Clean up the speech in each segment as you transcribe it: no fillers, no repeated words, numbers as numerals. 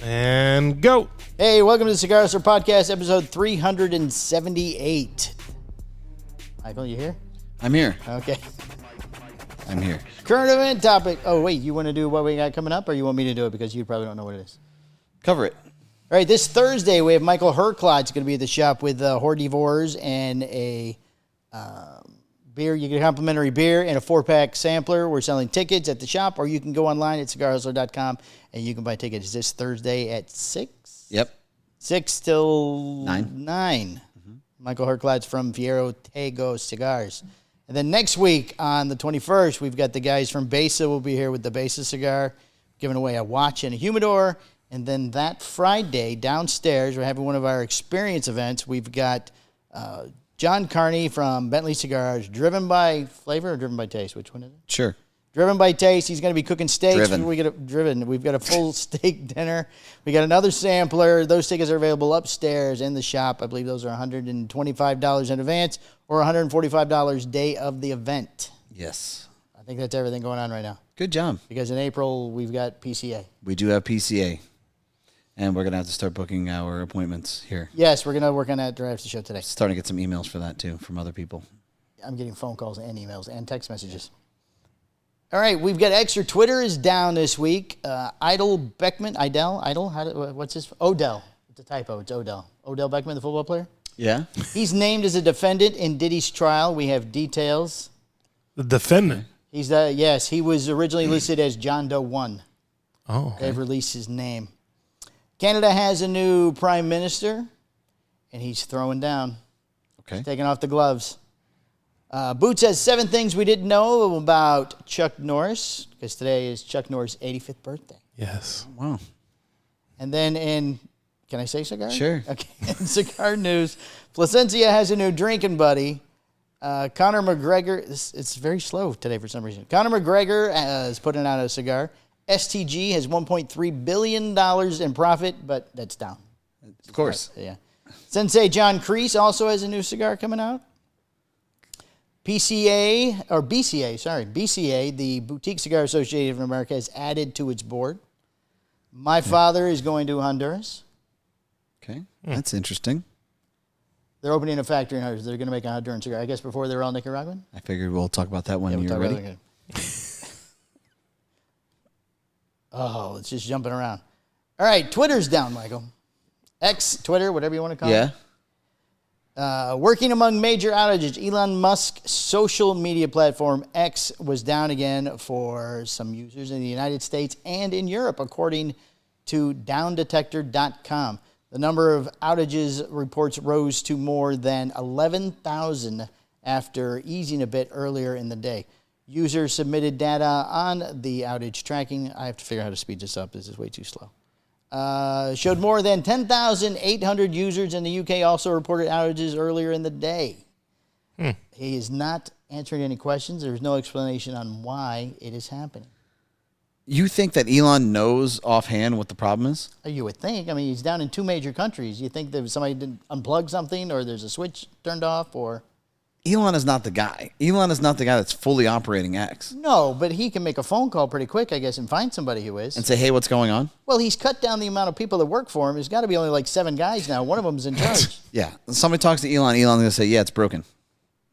And go. Hey, welcome to the Cigar Store Podcast, episode 378. Michael, you here? I'm here. Okay. I'm here. Current event topic. Oh, wait, you want to do what we got coming up, or you want me to do it because you probably don't know what it is? Cover it. All right, this Thursday, we have Michael Herklot's going to be at the shop with Hordivores and a beer. You get a complimentary beer and a 4-pack sampler. We're selling tickets at the shop, or you can go online at cigarhustler.com and you can buy tickets this Thursday at 6? Yep. 6 till 9. 9. Mm-hmm. Michael Herklot's from Fierro Tego Cigars. And then next week on the 21st, we've got the guys from Besa will be here with the Besa cigar, giving away a watch and a humidor. And then that Friday, downstairs, we're having one of our experience events. We've got John Carney from Bentley Cigars, driven by flavor or driven by taste? Which one is it? Sure. Driven by taste. He's going to be cooking steaks. Driven. We've got a full steak dinner. We got another sampler. Those tickets are available upstairs in the shop. I believe those are $125 in advance or $145 day of the event. Yes. I think that's everything going on right now. Good job. Because in April, we've got PCA. We do have PCA. And we're going to have to start booking our appointments here. Yes, we're going to work on that after the show today. Starting to get some emails for that, too, from other people. I'm getting phone calls and emails and text messages. All right, we've got extra. Twitter is down this week. Odel, what's his? Odel. It's a typo. It's Odel. Odel Beckman, the football player? Yeah? He's named as a defendant in Diddy's trial. We have details. The defendant? Yes, he was originally listed as John Doe 1. Oh. Okay. They've released his name. Canada has a new prime minister, and he's throwing down. Okay. He's taking off the gloves. Boots has 7 things we didn't know about Chuck Norris, because today is Chuck Norris' 85th birthday. Yes. Oh, wow. And then can I say cigar? Sure. Okay. In cigar news, Plasencia has a new drinking buddy. Conor McGregor, it's very slow today for some reason. Conor McGregor is putting out a cigar. STG has $1.3 billion in profit, but that's down. Of course. Yeah. Sensi John Kreese also has a new cigar coming out. BCA, the Boutique Cigar Association of America, has added to its board. My father is going to Honduras. Okay. That's interesting. They're opening a factory in Honduras. They're going to make a Honduran cigar. I guess before they were all Nicaraguan? I figured we'll talk about that when you're ready. Oh, it's just jumping around. All right, Twitter's down, Michael. X, Twitter, whatever you want to call it. Yeah. Working among major outages, Elon Musk's social media platform X was down again for some users in the United States and in Europe, according to downdetector.com. The number of outages reports rose to more than 11,000 after easing a bit earlier in the day. Users submitted data on the outage tracking. I have to figure out how to speed this up. This is way too slow. Showed more than 10,800 users in the UK also reported outages earlier in the day. He is not answering any questions. There's no explanation on why it is happening. You think that Elon knows offhand what the problem is? You would think. I mean, he's down in 2 major countries. You think that somebody didn't unplug something or there's a switch turned off or... Elon is not the guy. Elon is not the guy that's fully operating X. No, but he can make a phone call pretty quick, I guess, and find somebody who is. And say, hey, what's going on? Well, he's cut down the amount of people that work for him. There's got to be only like 7 guys now. One of them's in charge. Yeah. Somebody talks to Elon. Elon's going to say, yeah, it's broken.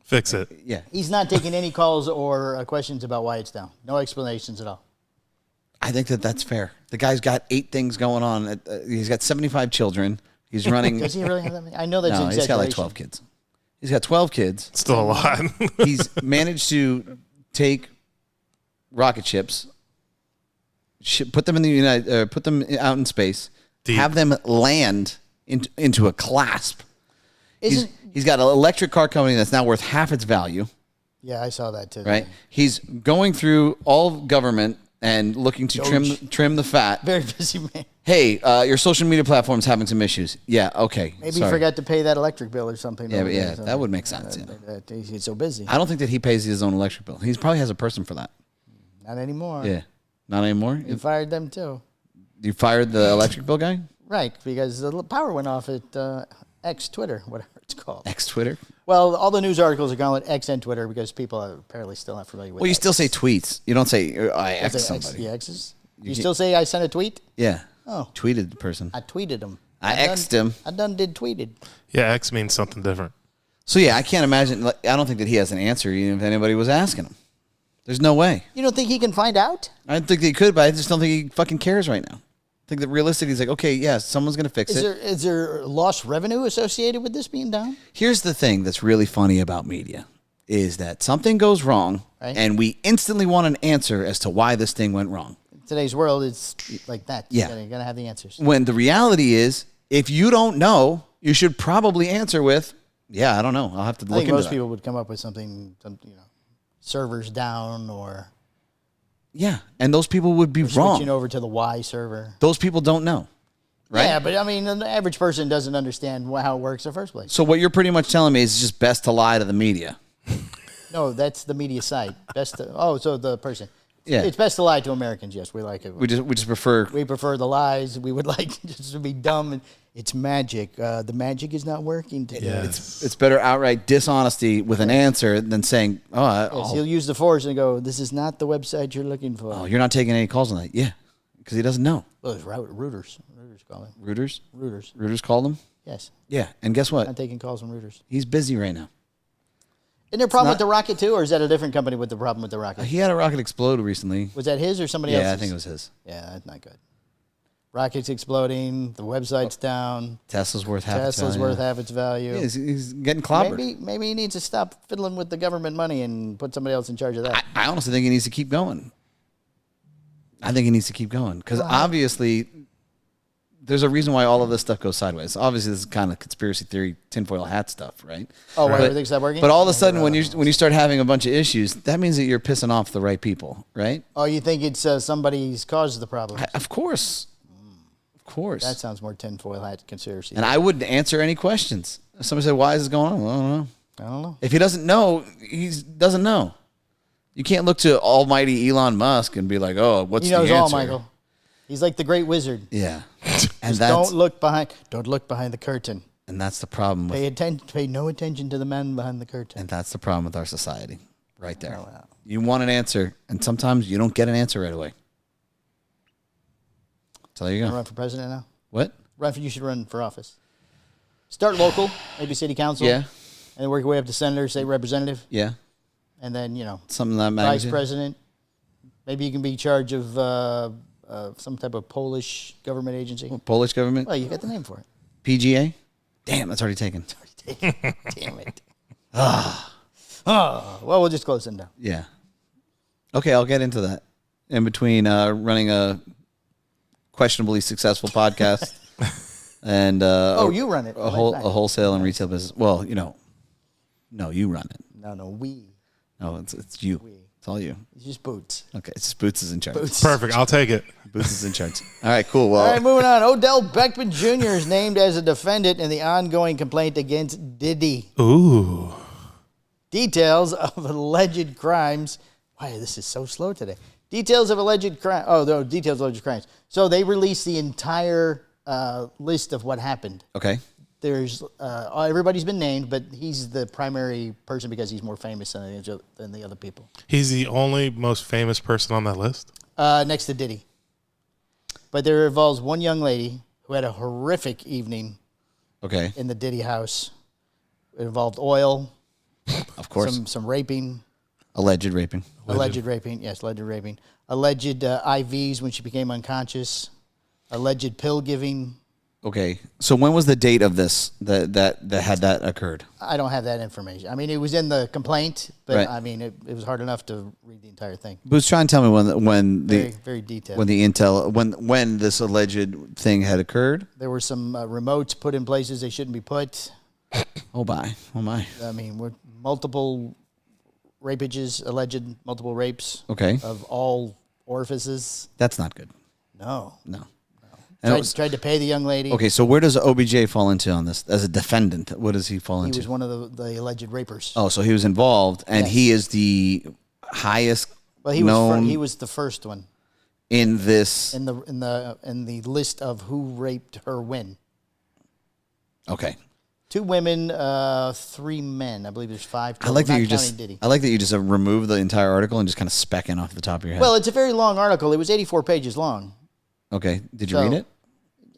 Fix it. Yeah. He's not taking any calls or questions about why it's down. No explanations at all. I think that's fair. The guy's got 8 things going on. He's got 75 children. He's running. Does he really have that many? I know that's no, exaggeration. he's got like 12 kids. He's got 12 kids. Still a lot. He's managed to take rocket ships, put them in put them out in space, Deep. have them land into a clasp. He's got an electric car company that's now worth half its value. Yeah, I saw that too. Right? He's going through all government and looking to Doge. trim the fat. Very busy man. Hey, your social media platform's having some issues. Yeah, okay. Maybe sorry. he forgot to pay that electric bill or something. Yeah, but yeah, that would make sense. He's so busy. I don't think that he pays his own electric bill. He probably has a person for that. Not anymore. Yeah, not anymore. You fired them too. You fired the electric bill guy? Right, because the power went off at X Twitter, whatever it's called. X Twitter? Well, all the news articles are calling it X and Twitter because people are apparently still not familiar with it. Well, you still say tweets. You don't say I X X, somebody. the X's? You still say I sent a tweet? Yeah. Oh. Tweeted the person. I tweeted him. I X'd him. I done did tweeted. Yeah, X means something different. So, yeah, I can't imagine. I don't think that he has an answer even if anybody was asking him. There's no way. You don't think he can find out? I don't think he could, but I just don't think he fucking cares right now. I think that realistically, he's like, okay, yeah, someone's going to fix it. Is there lost revenue associated with this being down? Here's the thing that's really funny about media is that something goes wrong, Right. and we instantly want an answer as to why this thing went wrong. In today's world, it's like that. Yeah. You gotta have the answers. When the reality is, if you don't know, you should probably answer with, yeah, I don't know. I'll have to I look think into most that. people would come up with something, servers down or Yeah, and those people would be wrong. switching over to the Y server. Those people don't know, right? Yeah, but I mean, the average person doesn't understand how it works in the first place. So what you're pretty much telling me is it's just best to lie to the media. No, that's the media site. So the person. Yeah. It's best to lie to Americans. Yes, we like it. We just prefer. We prefer the lies. We would like just to be dumb. And it's magic. The magic is not working today. Yes. It's better outright dishonesty with an answer than saying, Yes, he'll use the force and go, "This is not the website you're looking for." oh, you're not taking any calls on that. Yeah, because he doesn't know. Well, it's routers. Routers call him. Rooters? Routers. Rooters called him? Yes. Yeah, and guess what? Not taking calls from routers. He's busy right now. Isn't there a problem not- with the rocket too, or is that a different company with the problem with the rocket? He had a rocket explode recently. Was that his or somebody else's? Yeah, I think it was his. Yeah, that's not good. Rockets exploding. The website's down. Tesla's worth half its Tesla's value. worth half its value. Yeah, he's getting clobbered. Maybe he needs to stop fiddling with the government money and put somebody else in charge of that. I honestly think he needs to keep going. I think he needs to keep going because obviously there's a reason why all of this stuff goes sideways. Obviously, this is kind of conspiracy theory, tinfoil hat stuff, right? Oh, why But- everything's not working? But all of a sudden, when you start having a bunch of issues, that means that you're pissing off the right people, right? Oh, you think it's somebody's caused the problem? Of course, of course. That sounds more tinfoil hat conspiracy. And I wouldn't answer any questions. If somebody said, "Why is this going on?" Well, I don't know. I don't know. If he doesn't know, he doesn't know. You can't look to almighty Elon Musk and be like, "Oh, what's He the knows answer?" all, Michael. He's like the great wizard. Yeah, and Just don't look behind the curtain. and that's the problem with Pay no attention to the man behind the curtain. and that's the problem with our society, right there. Oh, wow. You want an answer, and sometimes you don't get an answer right away. So there you Wanna go. run for president now? What? You should run for office. Start local, maybe city council. Yeah, And then work your way up to senator, state representative, yeah. and then Something that vice matters. president. Maybe you can be in charge of some type of Polish government agency. Polish government, Well, you got the name for it. PGA. Damn, that's already taken. Damn it. Well, we'll just close it down. Yeah. Okay, I'll get into that. In between running a questionably successful podcast and You run it. a wholesale and retail business. Well, no, you run it. No, we. No, it's you. It's all you. It's just Boots. Okay, it's just Boots is in charge. Boots. Perfect. I'll take it. Boots is in charge. All right, cool. Well, All right, moving on. Odell Beckman Jr. is named as a defendant in the ongoing complaint against Diddy. Ooh. Details of alleged crimes. Why, this is so slow today. Details of alleged crime. Oh, no, details of alleged crimes. So they released the entire list of what happened. okay. There's everybody's been named, but he's the primary person because he's more famous than the other people. He's the only most famous person on that list? Next to Diddy. But there involves one young lady who had a horrific evening Okay. in the Diddy house. It involved oil, Of course. some raping, Alleged raping. alleged raping. Yes, alleged raping. Alleged IVs when she became unconscious. Alleged pill giving. Okay. So when was the date of this that had that occurred? I don't have that information. I mean, it was in the complaint, but Right. I mean, it was hard enough to read the entire thing. Boots, try and tell me when Very, the very detailed. when the intel when this alleged thing had occurred. There were some remotes put in places they shouldn't be put. Oh my. Oh my. I mean, with multiple rapages, alleged multiple rapes Okay. of all orifices. That's not good. No. And it was- Tried to pay the young lady. okay, so where does OBJ fall into on this? As a defendant, what does he fall He into? was one of the alleged rapers. Oh, so he was involved, and Yes. he is the highest Well, he known he was the first one in this. in the list of who raped her when. Okay. 2 women, 3 men. I believe there's 5 I total, like that not you counting just. Diddy. I like that you just remove the entire article and just kind of specking off the top of your head. Well, it's a very long article. It was 84 pages long. okay. Did you so- read it?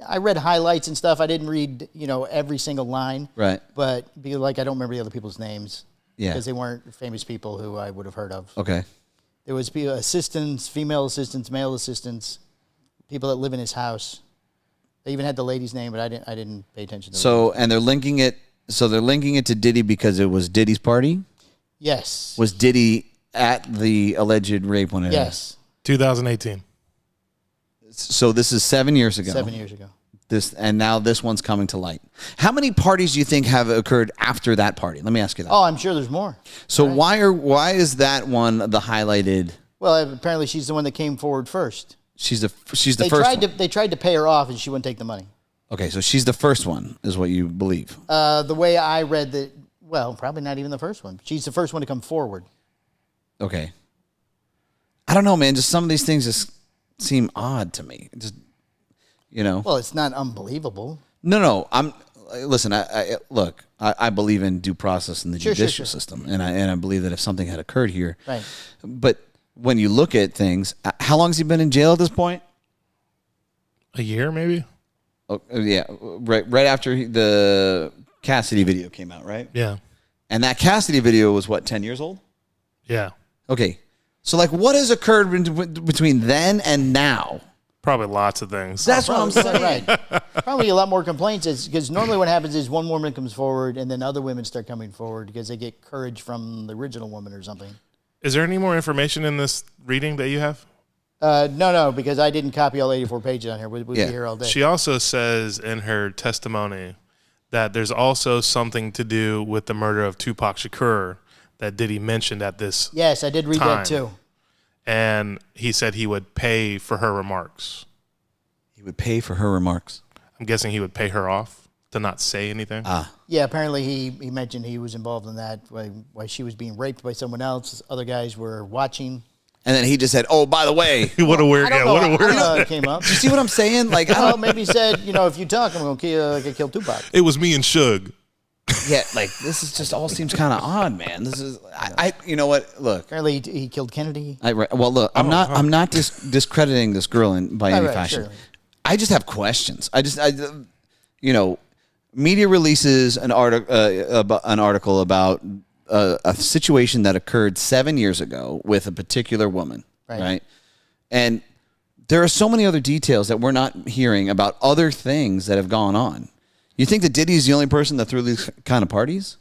I read highlights and stuff. I didn't read, every single line. Right. But I don't remember the other people's names. Yeah. Because they weren't famous people who I would have heard of. Okay. There was assistants, female assistants, male assistants, people that live in his house. They even had the lady's name, but I didn't pay attention to So, and they're linking it. So they're linking it to Diddy because it was Diddy's party. Yes. Was Diddy at the alleged rape when it happened? Yes. 2018. So this is 7 years ago. 7 years ago. And now this one's coming to light. How many parties do you think have occurred after that party? Let me ask you that. Oh, I'm sure there's more. So why is that one the highlighted? Well, apparently she's the one that came forward first. She's the They first tried one. they tried to pay her off, and she wouldn't take the money. Okay, so she's the first one, is what you believe. The way I read that, well, probably not even the first one. She's the first one to come forward. Okay. I don't know, man. Just some of these things just seem odd to me. Just Well, it's not unbelievable. No. Listen. I believe in due process in the judicial system, and I believe that if something had occurred here, Right. But when you look at things, how long has he been in jail at this point? A year, maybe? Oh, yeah, right after the Cassidy video came out, right? Yeah. And that Cassidy video was what, 10 years old? Yeah. Okay, so what has occurred between then and now? Probably lots of things. That's what I'm saying. Right. Probably a lot more complaints because normally what happens is one woman comes forward and then other women start coming forward because they get courage from the original woman or something. Is there any more information in this reading that you have? No, because I didn't copy all 84 pages on here. We'd be here all day. She also says in her testimony that there's also something to do with the murder of Tupac Shakur that Diddy mentioned at this Yes, I did read time. that too. And he said he would pay for her remarks. He would pay for her remarks. I'm guessing he would pay her off to not say anything. Yeah, apparently he mentioned he was involved in that while she was being raped by someone else. Other guys were watching. And then he just said, "Oh, by the way." What a weird, I don't yeah, know. what a I don't weird. know how it came up. You see what I'm saying? Like, I Well, don't, maybe he said, if you talk, I'm going to kill Tupac. It was me and Suge. yeah, like this is just all seems kind of odd, man. This is, I you know what? Look, Apparently he killed Kennedy. look, I'm not discrediting this girl by any Right, fashion. sure. I just have questions. Media releases an article about a situation that occurred 7 years ago with a particular woman, right? And there are so many other details that we're not hearing about other things that have gone on. You think that Diddy is the only person that threw these kind of parties?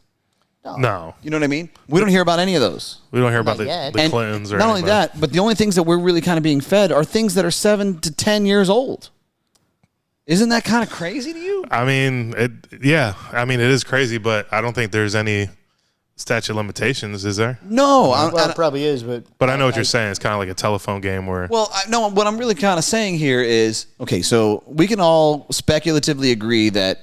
No, You know what I mean? We don't hear about any of those. we don't hear about Not yet. the And Clintons or not only anybody. that, but the only things that we're really kind of being fed are things that are 7 to 10 years old. Isn't that kind of crazy to you? I mean, it is crazy, but I don't think there's any statute of limitations, is there? No. Well, it probably is, but But I know what you're saying. It's kind of like a telephone game where No, what I'm really kind of saying here is, okay, so we can all speculatively agree that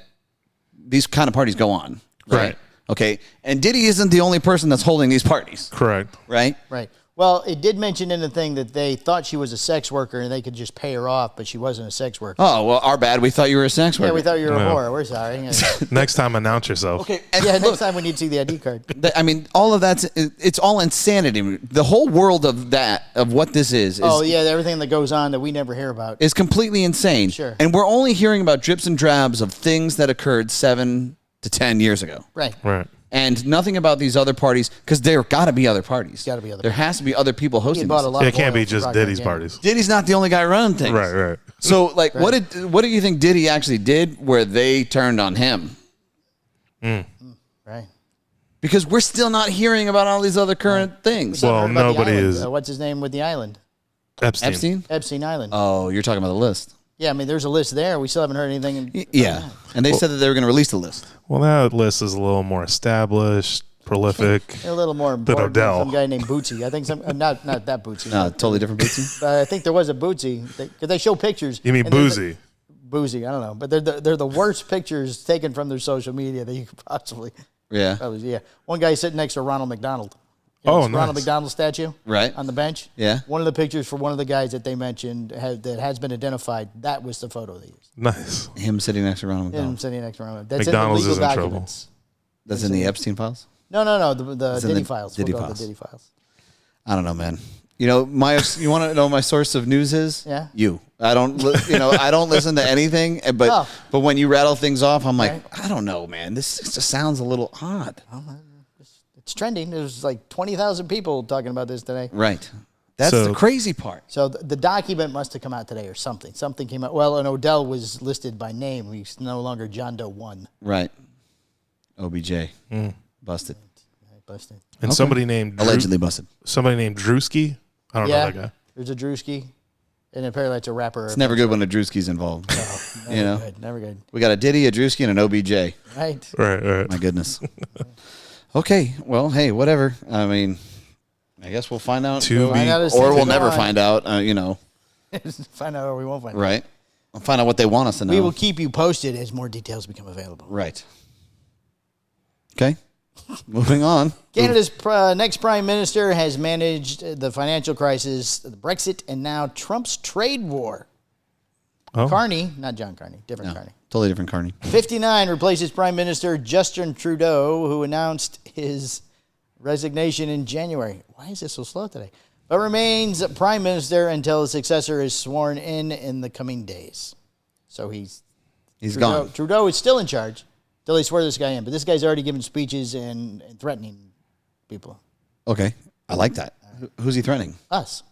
these kind of parties go on. Right. Okay. And Diddy isn't the only person that's holding these parties. correct. Right? right. Well, it did mention in the thing that they thought she was a sex worker and they could just pay her off, but she wasn't a sex worker. Oh, well, our bad. We thought you were a sex worker. Yeah, we thought you were a Yeah. whore. We're sorry. Next time, announce yourself. Okay. And Yeah, look, next time we need to see the ID card. I mean, all of it's all insanity. The whole world of what this is Oh, yeah, everything that goes on that we never hear about. is completely insane. Sure. And we're only hearing about drips and drabs of things that occurred 7 to 10 years ago. Right. Right. And nothing about these other parties, because there got to be other parties. Gotta be other There has to be other people He hosting bought a this. lot It of can't oil be for just Procter & Diddy's Gamble. parties. Diddy's not the only guy running things. Right. So, what do you think Diddy actually did where they turned on him? Right. Because we're still not hearing about all these other current things. Well, Heard about the nobody island. is. What's his name with the island? Epstein. Epstein? Epstein Island. Oh, you're talking about the list. Yeah, I mean, there's a list there. We still haven't heard anything. Yeah. And they said that they were going to release the list. Well, that list is a little more established. prolific They're a little more than important than Odell. some guy named Bootsy. I think not that Bootsy. No, totally different Bootsy. But I think there was a Bootsy because they show pictures. You mean and they're Boozy? Boozy, I don't know, but they're the worst pictures taken from their social media that you could possibly. Yeah. Probably, yeah. One guy sitting next to Ronald McDonald. Oh, Ronald nice. McDonald statue. Right. On the bench. Yeah. One of the pictures for one of the guys that they mentioned that has been identified. That was the photo they used. Nice. Him sitting next to Ronald Him McDonald. sitting next to Ronald. That's McDonald's in the is legal in trouble. documents. That's in the Epstein files? No. The It's in Diddy the files. Diddy We'll go with files. the Diddy files. I don't know, man. You want to know my source of news is? Yeah. You. I don't listen to anything, but when you rattle things off, I'm like, Right. I don't know, man. This just sounds a little odd. It's trending. There's like 20,000 people talking about this today. Right. That's So- the crazy part. So the document must have come out today or something. Something came out. Well, and Odell was listed by name. He's no longer John Doe 1. Right. OBJ. Busted. Busted. And somebody named Allegedly busted. somebody named Drewski. I don't know that guy. There's a Drewski. And apparently that's a rapper. It's never good when a Drewski's involved. Never good. We got a Diddy, a Drewski, and an OBJ. Right. Right. My goodness. Okay. Well, hey, whatever. I mean, I guess we'll find out. Find out as Or things we'll go never on. find out, Find out or we won't find out. Right. We'll find out what they want us to know. We will keep you posted as more details become available. Right. Okay. Moving on. Canada's next prime minister has managed the financial crisis, the Brexit, and now Trump's trade war. Oh. Carney, not John Carney, different No, Carney. totally different Carney. 59 replaces Prime Minister Justin Trudeau, who announced his resignation in January. Why is this so slow today? But remains Prime Minister until his successor is sworn in the coming days. So He's Trudeau, gone. Trudeau is still in charge till they swear this guy in. But this guy's already giving speeches and threatening people. Okay. I like that. Who's he threatening? Us.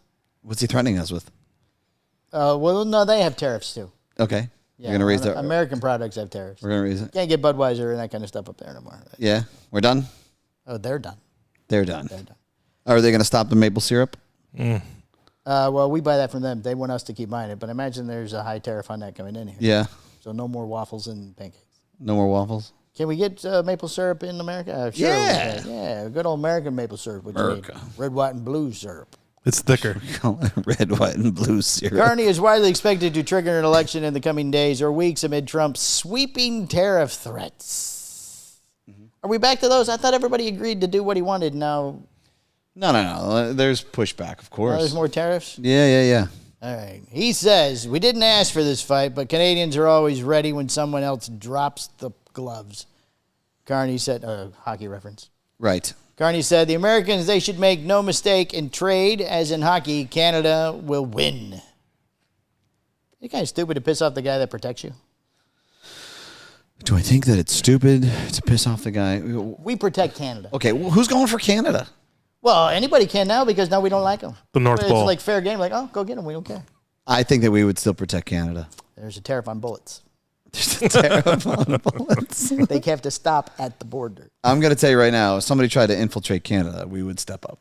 What's he threatening us with? Well, no, they have tariffs too. Okay. Yeah, You're going to raise the... American products have tariffs. We're going to raise it? Can't get Budweiser and that kind of stuff up there anymore. Yeah. We're done? Oh, they're done. They're done. They're done. Are they going to stop the maple syrup? Well, we buy that from them. They want us to keep buying it, but imagine there's a high tariff on that coming in here. Yeah. So no more waffles and pancakes. No more waffles? Can we get maple syrup in America? Sure. Yeah. Yeah, good old American maple syrup. What you need? America. Red, white, and blue syrup. It's thicker. Red, white, and blue syrup. Carney is widely expected to trigger an election in the coming days or weeks amid Trump's sweeping tariff threats. Are we back to those? I thought everybody agreed to do what he wanted. Now No. There's pushback, of course. there's more tariffs? Yeah. All right. He says, we didn't ask for this fight, but Canadians are always ready when someone else drops the gloves. Carney said, hockey reference. Right. Carney said, the Americans, they should make no mistake in trade, as in hockey, Canada will win. You're kind of stupid to piss off the guy that protects you. Do I think that it's stupid to piss off the guy? We protect Canada. Okay, well, who's going for Canada? Well, anybody can now because now we don't like them. The North It's Pole. like fair game. Like, oh, go get them. We don't care. I think that we would still protect Canada. There's a tariff on bullets. There's a tariff on bullets. They have to stop at the border. I'm going to tell you right now, if somebody tried to infiltrate Canada, we would step up.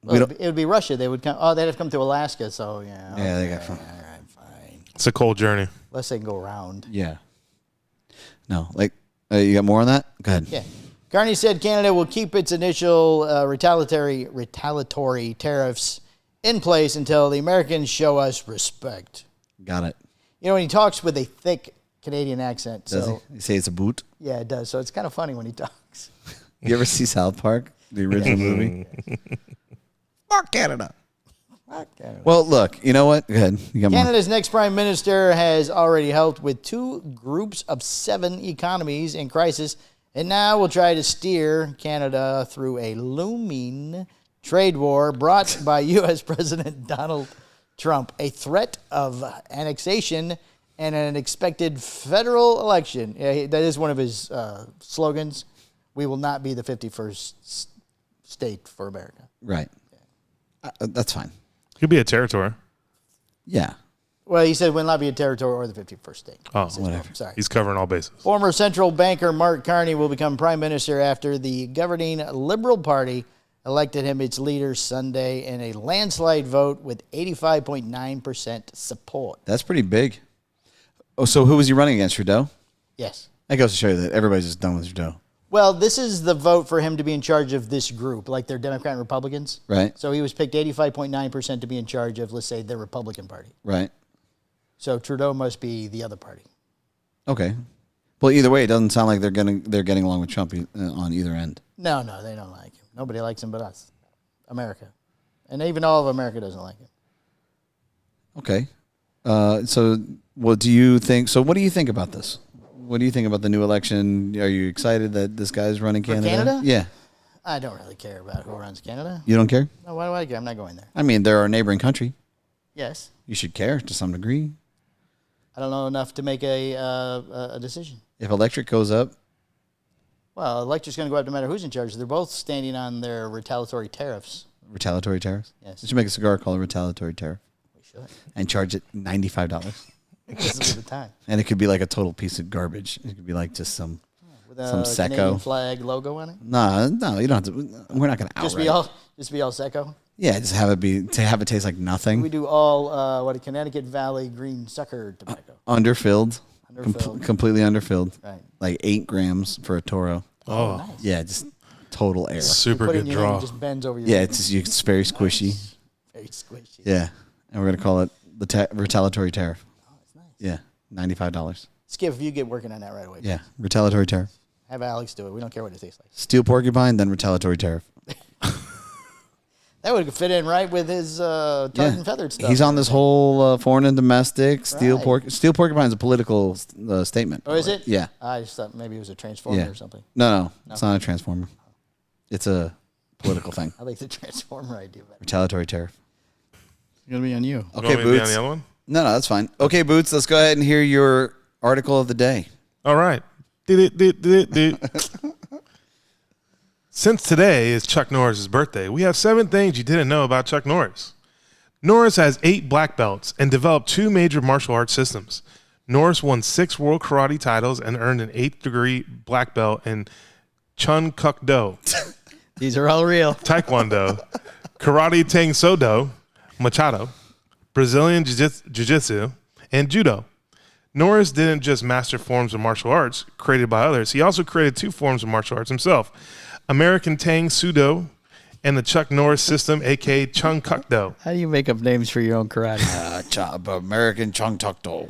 Well, it would be Russia. They would come. Oh, they'd have to come to Alaska. So yeah. Yeah, they got okay, from. all right, fine. It's a cold journey. Unless they can go around. Yeah. No, like, you got more on that? Go ahead. Yeah. Carney said Canada will keep its initial retaliatory tariffs in place until the Americans show us respect. Got it. You know, when he talks with a thick Canadian accent. Does so he? You say it's a boot? yeah, it does. So it's kind of funny when he talks. You ever see South Park, the original movie? Fuck Canada. Fuck Canada. Well, look, you know what? Go ahead. You got more. Canada's next prime minister has already helped with 2 groups of 7 economies in crisis, and now will try to steer Canada through a looming trade war brought by U.S. President Donald Trump, a threat of annexation, and an expected federal election. Yeah, that is one of his slogans. We will not be the 51st state for America. Right. That's fine. Could be a territory. Yeah. Well, he said will not be a territory or the 51st state. Oh, Whatever. Sorry. He's covering all bases. Former central banker Mark Carney will become prime minister after the governing Liberal Party elected him its leader Sunday in a landslide vote with 85.9% support. That's pretty big. Oh, so who was he running against? Trudeau? Yes. That goes to show you that everybody's just done with Trudeau. Well, this is the vote for him to be in charge of this group, like they're Democrat and Republicans. Right. So he was picked 85.9% to be in charge of, let's say, the Republican Party. Right. So Trudeau must be the other party. Okay. Well, either way, it doesn't sound like they're getting along with Trump on either end. No, they don't like him. Nobody likes him but us, America. And even all of America doesn't like him. Okay. So what do you think? So what do you think about this? What do you think about the new election? Are you excited that this guy's running Canada? For Canada? Yeah. I don't really care about who runs Canada. You don't care? No, why do I care? I'm not going there. I mean, they're our neighboring country. Yes. You should care to some degree. I don't know enough to make a decision. If electric goes up, well, electric's going to go up no matter who's in charge. They're both standing on their retaliatory tariffs. retaliatory tariffs? Yes. We should make a cigar called a retaliatory tariff. We should. And charge it $95. Because of the time. And it could be like a total piece of garbage. It could be like just some With some Canadian Secco flag logo on it. No, you don't have to. We're not going to outright. Just be all Secco. Yeah, just have it taste like nothing. We do all a Connecticut Valley green sucker tobacco. Underfilled. Underfilled. Completely underfilled. Right. Like 8 grams for a Toro. Oh, Nice. Yeah, just total air. super Put it good in your hand, draw. it just bends over your Yeah, hand. it's very squishy. Very squishy. Yeah, and we're gonna call it the retaliatory tariff. Oh, it's nice. Yeah, $95. Skip, if you get working on that right away. Yeah, retaliatory tariff. Have Alex do it. We don't care what it tastes like. Steel porcupine, then retaliatory tariff. That would fit in right with his tarred and feathered stuff. He's on this whole foreign and domestic steel Right. Steel porcupine is a political statement. Oh, is it? Yeah. I just thought maybe it was a transformer Yeah. or something. No, it's not a transformer. It's a political thing. I like the transformer idea better. Retaliatory tariff. It's going to be on you. Okay, You want me to be on Boots. the other one? No, that's fine. Okay, Boots, let's go ahead and hear your article of the day. All right. Since today is Chuck Norris' birthday, we have 7 things you didn't know about Chuck Norris. Norris has 8 black belts and developed 2 major martial arts systems. Norris won 6 world karate titles and earned an 8th degree black belt in Chun Kuk Do, These are all real. Taekwondo, Karate Tang Sodo, Machado, Brazilian Jiu-Jitsu, and Judo. Norris didn't just master forms of martial arts created by others. He also created 2 forms of martial arts himself. American Tang Sudo and the Chuck Norris system, a.k.a. Chung Kuk Do. How do you make up names for your own karate? American Chung Tuk Do.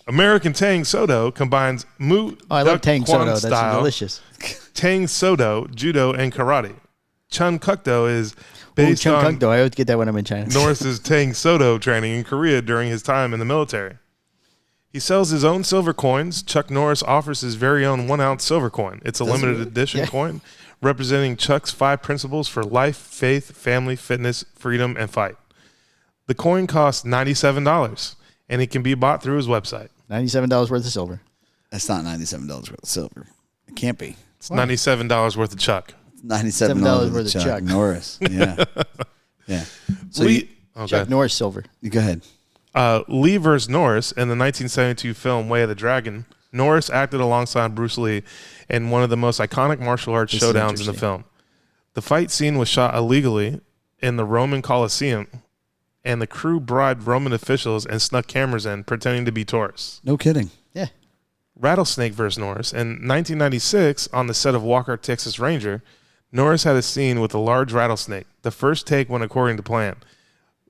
American Tang Sodo combines Mu Oh, I love Tang Kwan Soda. That's style, delicious. Tang Sodo, Judo, and Karate. Chung Kuk Do is based Chung on Kuk Do. I always get that when I'm in China. Norris's Tang Sodo training in Korea during his time in the military. He sells his own silver coins. Chuck Norris offers his very own 1-ounce silver coin. It's a limited edition coin representing Chuck's 5 principles for life, faith, family, fitness, freedom, and fight. The coin costs $97, and it can be bought through his website. $97 worth of silver. That's not $97 worth of silver. It can't be. It's $97 worth of Chuck. $97 $7 worth of Chuck Norris. Yeah. Yeah. So Chuck Norris silver. you go ahead. Lee vs. Norris in the 1972 film Way of the Dragon, Norris acted alongside Bruce Lee in one of the most iconic martial arts showdowns in the film. The fight scene was shot illegally in the Roman Colosseum, and the crew bribed Roman officials and snuck cameras in, pretending to be tourists. No kidding. Yeah. Rattlesnake vs. Norris. In 1996, on the set of Walker, Texas Ranger, Norris had a scene with a large rattlesnake. The first take went according to plan,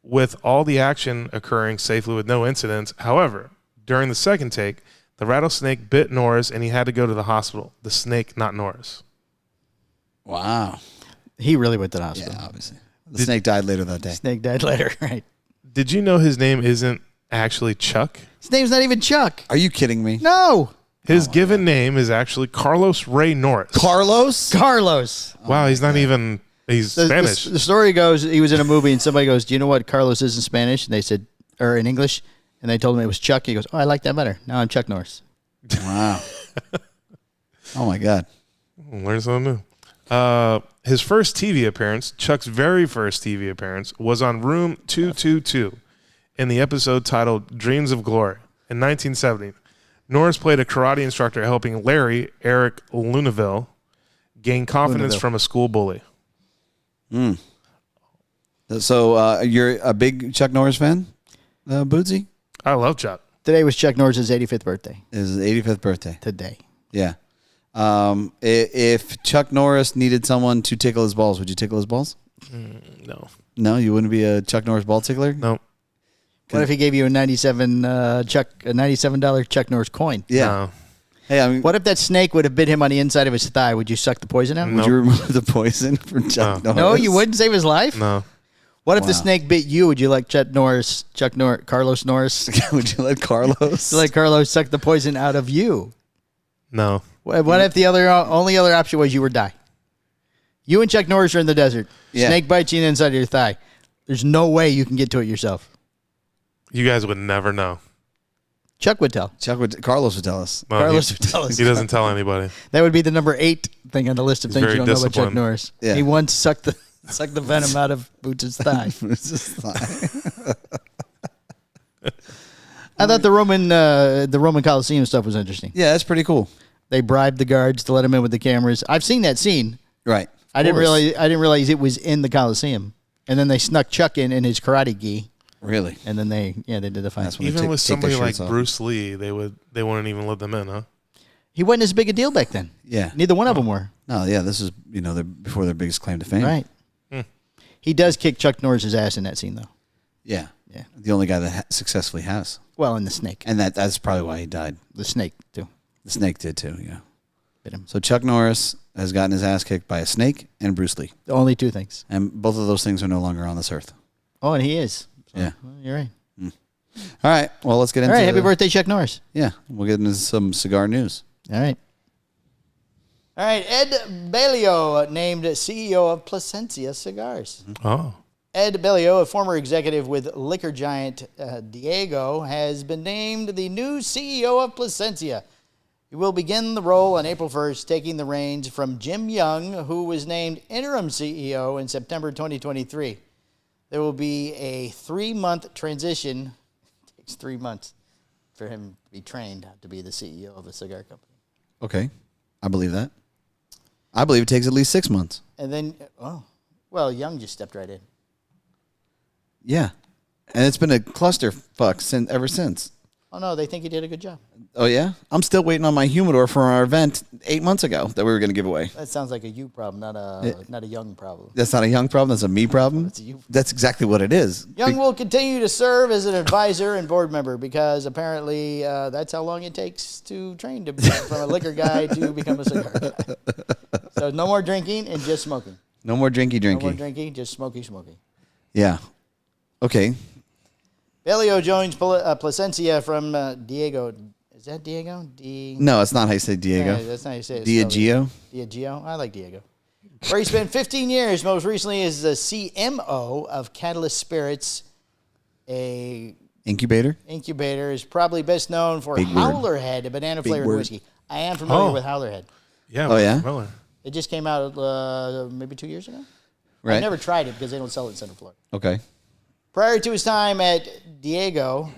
with all the action occurring safely with no incidents. However, during the second take, the rattlesnake bit Norris and he had to go to the hospital. The snake, not Norris. Wow. He really went to the hospital. Yeah, obviously. The snake died later that day. Snake died later, right? Did you know his name isn't actually Chuck? His name's not even Chuck. Are you kidding me? No. His given name is actually Carlos Ray Norris. Carlos? Carlos. Wow, he's not even, he's Spanish. The story goes, he was in a movie and somebody goes, do you know what Carlos is in Spanish? And they said, or in English. And they told him it was Chuck. He goes, oh, I like that better. Now I'm Chuck Norris. Wow. Oh, my God. Learn something new. His first TV appearance, Chuck's very first TV appearance, was on Room 222 in the episode titled Dreams of Glory in 1970. Norris played a karate instructor helping Larry, Eric Luneville, gain confidence from a school bully. So you're a big Chuck Norris fan, Bootsy? I love Chuck. Today was Chuck Norris's 85th birthday. His 85th birthday. Today. Yeah. If Chuck Norris needed someone to tickle his balls, would you tickle his balls? No. No, you wouldn't be a Chuck Norris ball tickler? No. What if he gave you a $97 Chuck Norris coin? Yeah. No. Hey, I mean, What if that snake would have bit him on the inside of his thigh? Would you suck the poison out? would you remove the poison from Chuck Norris? No, you wouldn't save his life? No. What if the Wow. snake bit you? Would you like Carlos Norris? Would you let Carlos? Let Carlos suck the poison out of you? No. What if the only other option was you were die? You and Chuck Norris are in the desert. Yeah. Snake bites you in the inside of your thigh. There's no way you can get to it yourself. You guys would never know. Chuck would tell. Carlos would tell us. No, Carlos he, would tell us. He doesn't tell anybody. That would be the number 8 thing on the list of things you very don't know about Chuck disciplined. Norris. Yeah. He once sucked the venom out of Boots' thigh. I thought the Roman Coliseum stuff was interesting. Yeah, that's pretty cool. They bribed the guards to let him in with the cameras. I've seen that scene. Right. I didn't realize it was in the Coliseum. And then they snuck Chuck in his karate gi. Really? And then they did the fight. That's when they Even with take their somebody like shirts off. Bruce Lee, they wouldn't even let them in, huh? He wasn't as big a deal back then. Yeah. Neither one of them were. No, yeah, this is, before their biggest claim to fame. Right. He does kick Chuck Norris's ass in that scene, though. Yeah. Yeah. The only guy that successfully has. Well, and the snake. And that's probably why he died. The snake, too. The snake did too, yeah. Bit him. So Chuck Norris has gotten his ass kicked by a snake and Bruce Lee. The only 2 things. And both of those things are no longer on this earth. Oh, and he is. So, Yeah. well, you're right. All right. Well, let's get into All right. Happy birthday, Chuck Norris. Yeah. We'll get into some cigar news. All right. All right. Ed Balio named CEO of Plasencia Cigars. Oh. Ed Balio, a former executive with liquor giant Diego, has been named the new CEO of Plasencia. He will begin the role on April 1st, taking the reins from Jim Young, who was named interim CEO in September 2023. There will be a 3-month transition. It takes 3 months for him to be trained to be the CEO of a cigar company. Okay. I believe that. I believe it takes at least 6 months. And then, Young just stepped right in. Yeah. And it's been a clusterfuck ever since. Oh, no, they think he did a good job. Oh, yeah? I'm still waiting on my humidor for our event 8 months ago that we were going to give away. That sounds like a you problem, not a Young problem. That's not a Young problem. That's a me problem. That's a you. That's exactly what it is. Young will continue to serve as an advisor and board member because apparently that's how long it takes to train from a liquor guy to become a cigar guy. So no more drinking and just smoking. No more drinky. No more drinking, just smoky. Yeah. Okay. Balio joins Plasencia from Diego. Is that Diego? No, it's not how you say Diego. Yeah, that's not how you say it. Diageo? Diageo? I like Diego. Where he spent 15 years, most recently as the CMO of Catalyst Spirits, a Incubator? incubator, is probably best known for Big word. Howlerhead, a banana-flavored word. whiskey. I am familiar Oh. with Howlerhead. Yeah. Oh, yeah? Miller. It just came out maybe 2 years ago. Right. I've never tried it because they don't sell it in Central Florida. Okay. Prior to his time at Diego,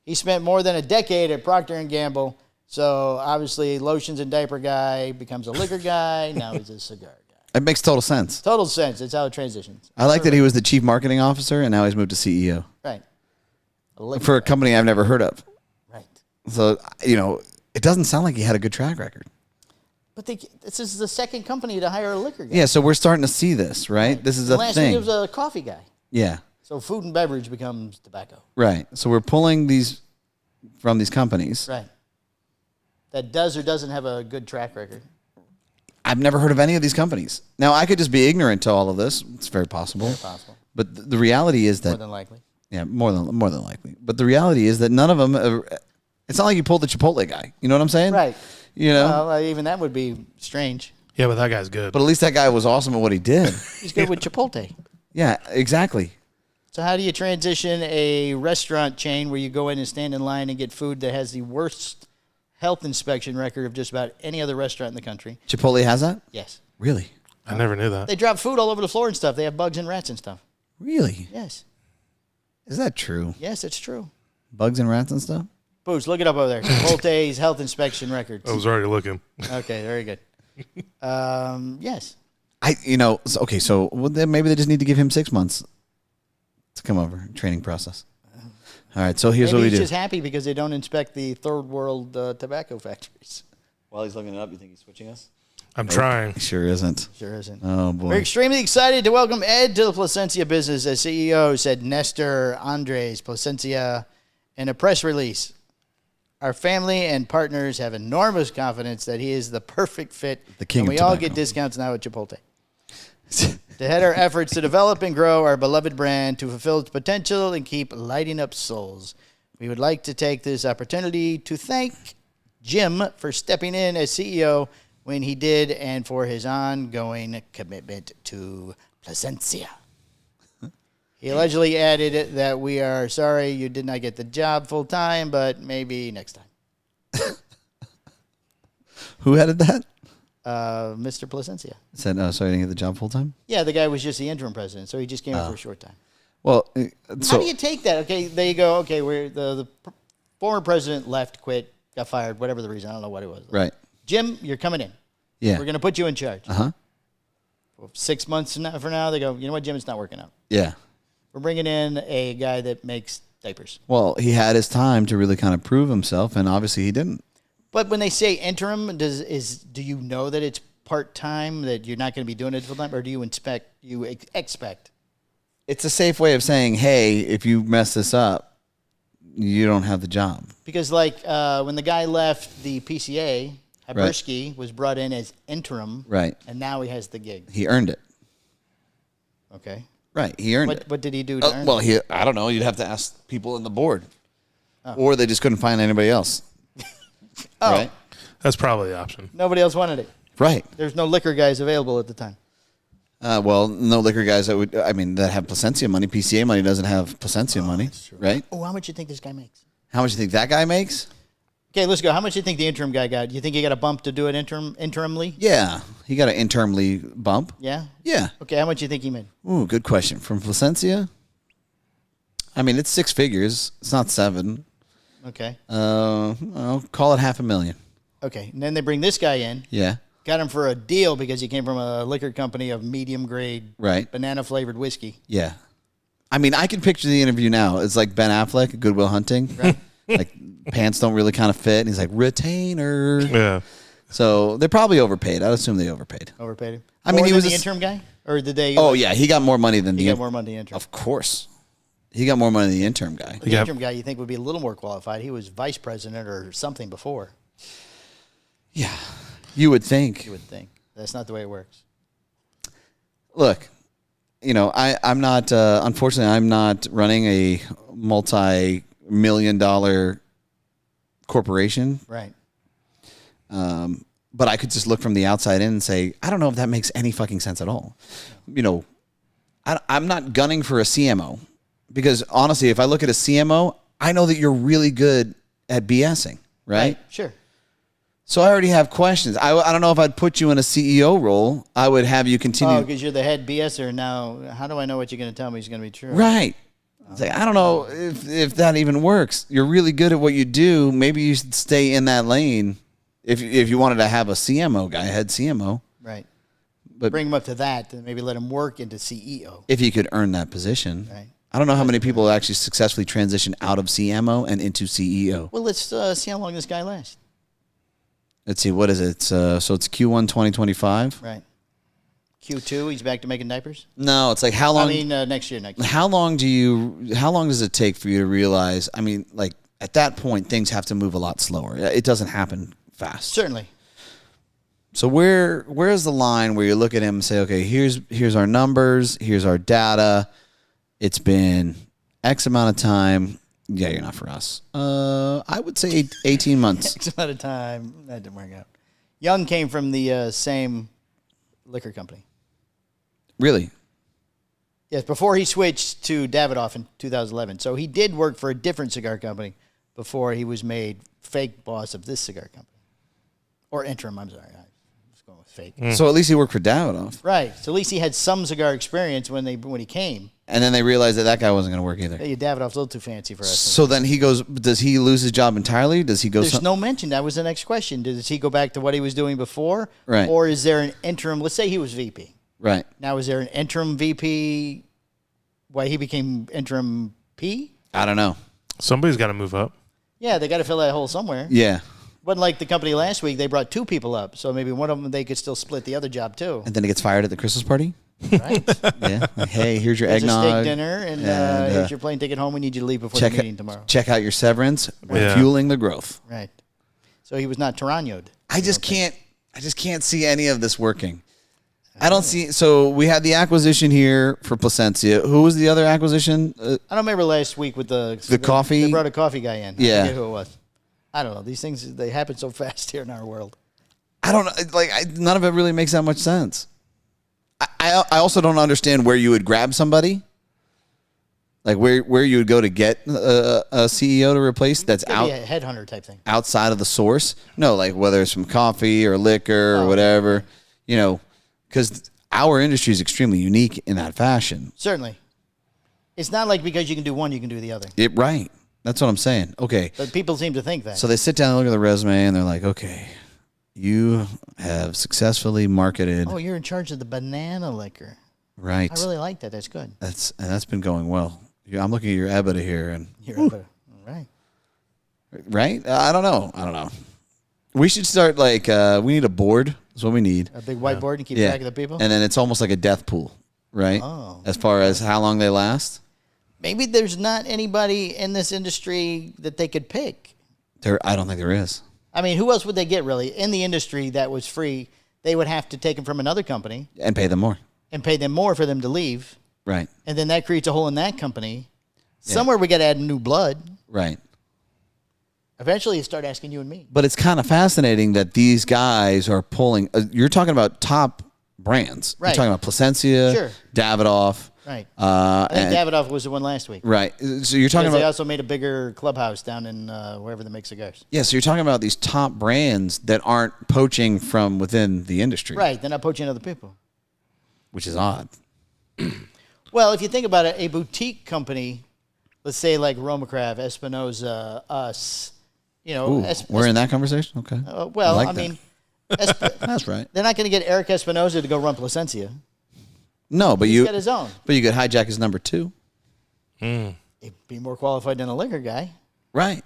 he spent more than a decade at Procter & Gamble. So obviously, lotions and diaper guy becomes a liquor guy. Now he's a cigar guy. It makes total sense. Total sense. It's how it transitions. I like that he was the chief marketing officer and now he's moved to CEO Right. A liquor for a guy. company I've never heard of. Right. So, it doesn't sound like he had a good track record. But this is the second company to hire a liquor guy. Yeah, so we're starting to see this, right? This is a Last thing. week it was a coffee guy. Yeah, So food and beverage becomes tobacco. right. So we're pulling these from these companies. Right. That does or doesn't have a good track record. I've never heard of any of these companies. Now, I could just be ignorant to all of this. It's very possible. Very possible. But the reality is More that, than likely. yeah, more than likely. But the reality is that none of them, it's not like you pulled the Chipotle guy. You know what I'm saying? Right. You know? Well, even that would be strange. Yeah, but that guy's good. But at least that guy was awesome at what he did. He's good with Chipotle. Yeah, exactly. So how do you transition a restaurant chain where you go in and stand in line and get food that has the worst health inspection record of just about any other restaurant in the country? Chipotle has that? Yes. Really? I never knew that. They drop food all over the floor and stuff. They have bugs and rats and stuff. Really? Yes. Is that true? Yes, it's true. Bugs and rats and stuff? Boots, look it up over there. Chipotle's health inspection records. I was already looking. Okay, very good. Yes. So then maybe they just need to give him 6 months to come over, training process. All right, so here's Maybe what we he's do. just happy because they don't inspect the third world tobacco factories. While he's looking it up, you think he's switching us? I'm trying. He sure isn't. Sure isn't. Oh, boy. We're extremely excited to welcome Ed to the Plasencia business as CEO, said Nestor Andres Plasencia in a press release. Our family and partners have enormous confidence that he is the perfect fit. The king and of we all tobacco. get discounts now at Chipotle. To head our efforts to develop and grow our beloved brand to fulfill its potential and keep lighting up souls. We would like to take this opportunity to thank Jim for stepping in as CEO when he did and for his ongoing commitment to Plasencia. He allegedly added that we are sorry you did not get the job full time, but maybe next time. Who added that? Mr. Plasencia. Said, sorry, I didn't get the job full time? Yeah, the guy was just the interim president, so he just came in for a short time. Well, How do you take that? Okay, there you go. Okay, where the former president left, quit, got fired, whatever the reason. I don't know what it was. Right. Jim, you're coming in. Yeah. We're going to put you in charge. Uh-huh. 6 months from now, they go, you know what, Jim, it's not working out. Yeah. We're bringing in a guy that makes diapers. Well, he had his time to really kind of prove himself, and obviously he didn't. But when they say interim, do you know that it's part-time, that you're not going to be doing it full-time, or do you expect? It's a safe way of saying, hey, if you mess this up, you don't have the job. Because when the guy left the PCA, Habersky was brought in as interim. Right. And now he has the gig. He earned it. Okay. Right. He earned it. What did he do to earn Well, it? I don't know. You'd have to ask people in the board. Or they just couldn't find anybody else. Oh. Right? That's probably the option. Nobody else wanted it. Right. There's no liquor guys available at the time. Well, no liquor guys that have Plasencia money. PCA money doesn't have Plasencia money. Right? Oh, how much do you think this guy makes? How much do you think that guy makes? Okay, let's go. How much do you think the interim guy got? You think he got a bump to do it interimly? Yeah. He got an interimly bump. Yeah? Yeah. Okay, how much do you think he made? Ooh, good question. From Plasencia? I mean, it's 6 figures. It's not 7. Okay. I'll call it $500,000. Okay, and then they bring this guy in. Yeah. Got him for a deal because he came from a liquor company of medium grade, Right. banana-flavored whiskey. Yeah. I mean, I can picture the interview now. It's like Ben Affleck, Good Will Hunting. Right. Like, pants don't really kind of fit. And he's like, retainer. Yeah. So they probably overpaid. I'd assume they overpaid. Overpaid him. I mean, More he than was the a interim guy? Or did they... Oh, yeah. He got more money than He the got more money than the interim. Of course. He got more money than the interim guy. The Yeah. interim guy you think would be a little more qualified. He was vice president or something before, Yeah. You would think. you would think. That's not the way it works. Look, I'm not, unfortunately, I'm not running a multi-million-dollar corporation. Right. But I could just look from the outside in and say, I don't know if that makes any fucking sense at all. I'm not gunning for a CMO because honestly, if I look at a CMO, I know that you're really good at BSing, right? Sure. So I already have questions. I don't know if I'd put you in a CEO role. I would have you continue. Oh, because you're the head BSer now. How do I know what you're going to tell me is going to be true? Right. It's like, I don't know if that even works. You're really good at what you do. Maybe you should stay in that lane if you wanted to have a CMO guy, head CMO. Right. But bring him up to that, and maybe let him work into CEO. If he could earn that position. Right. I don't know how many people actually successfully transition out of CMO and into CEO. Well, let's see how long this guy lasts. Let's see, what is it? So it's Q1 2025? Right. Q2, he's back to making diapers? No, it's like how long? I mean, next year. How long does it take for you to realize, I mean, like at that point, things have to move a lot slower. It doesn't happen fast. Certainly. So where's the line where you look at him and say, okay, here's our numbers, here's our data. It's been X amount of time. Yeah, you're not for us. I would say 18 months. X amount of time. That didn't work out. Young came from the same liquor company. Really? Yes, before he switched to Davidoff in 2011. So he did work for a different cigar company before he was made fake boss of this cigar company. Or interim, I'm sorry. I was going with fake. So at least he worked for Davidoff. Right. So at least he had some cigar experience when he came. And then they realized that guy wasn't going to work either. Hey, Davidoff's a little too fancy for us. So then he goes, does he lose his job entirely? Does he go? There's no mention. That was the next question. Does he go back to what he was doing before? Right. Or is there an interim? Let's say he was VP. Right. Now, is there an interim VP? Why he became interim P? I don't know. Somebody's got to move up. Yeah, they got to fill that hole somewhere. Yeah. Wasn't like the company last week. They brought 2 people up, so maybe one of them they could still split the other job too. And then he gets fired at the Christmas party. Right? Yeah. Like, hey, here's your Here's a eggnog. steak dinner, and here's your plane ticket home. We need you to leave before the meeting tomorrow. Check out your severance. We're fueling the growth. Right. So he was not Tyrannoed. I just can't see any of this working. I don't see. So we had the acquisition here for Plasencia. Who was the other acquisition? I don't remember last week with the coffee. They brought a coffee guy in. Yeah. I forget who it was. I don't know. These things, they happen so fast here in our world. I don't know. None of it really makes that much sense. I also don't understand where you would grab somebody. Like where you would go to get a CEO to replace that's Could be a headhunter type thing. outside of the source. No, like whether it's from coffee or liquor or whatever, because our industry is extremely unique in that fashion. Certainly. It's not like because you can do one, you can do the other. Right. That's what I'm saying. Okay. But people seem to think that. So they sit down and look at the resume and they're like, okay, you have successfully marketed. Oh, you're in charge of the banana liquor. Right. I really like that. That's good. That's been going well. I'm looking at your EBITDA here and All right. right? I don't know. We should start we need a board. That's what we need. A big whiteboard and keep track of the people. And then it's almost like a death pool, right? Oh. As far as how long they last. Maybe there's not anybody in this industry that they could pick. I don't think there is. I mean, who else would they get really in the industry that was free? They would have to take them from another company And pay them more. and pay them more for them to leave. Right. And then that creates a hole in that company. Yeah. Somewhere we got to add new blood. Right. Eventually you start asking you and me. But it's kind of fascinating that these guys are pulling. You're talking about top brands. Right. You're talking about Plasencia, Sure. Davidoff. Right. I think Davidoff was the one last week. Right. So you're talking about. They also made a bigger clubhouse down in wherever they make cigars. Yeah. So you're talking about these top brands that aren't poaching from within the industry. Right. They're not poaching other people. Which is odd. Well, if you think about it, a boutique company, let's say like Roma Craft, Espinosa, us, Ooh, we're in that conversation? Okay. That's right. They're not going to get Eric Espinosa to go run Plasencia. No, but He's got his own. But you could hijack his number 2. He'd be more qualified than a liquor guy. Right.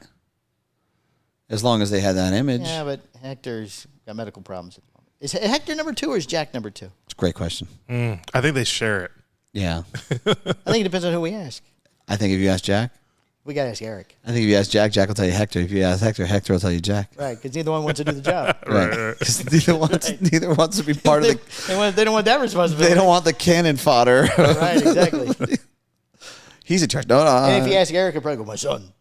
As long as they had that image. Yeah, but Hector's got medical problems at the moment. Is Hector number 2 or is Jack number 2? It's a great question. I think they share it. Yeah. I think it depends on who we ask. I think if you ask Jack. We got to ask Eric. I think if you ask Jack, Jack will tell you Hector. If you ask Hector, Hector will tell you Jack. Right, because neither one wants to do the job. Right. 'Cause neither wants to be part of the. They don't want that responsibility. They don't want the cannon fodder. Right, exactly. He's in charge. No. And if you ask Eric, he'll probably go, my son.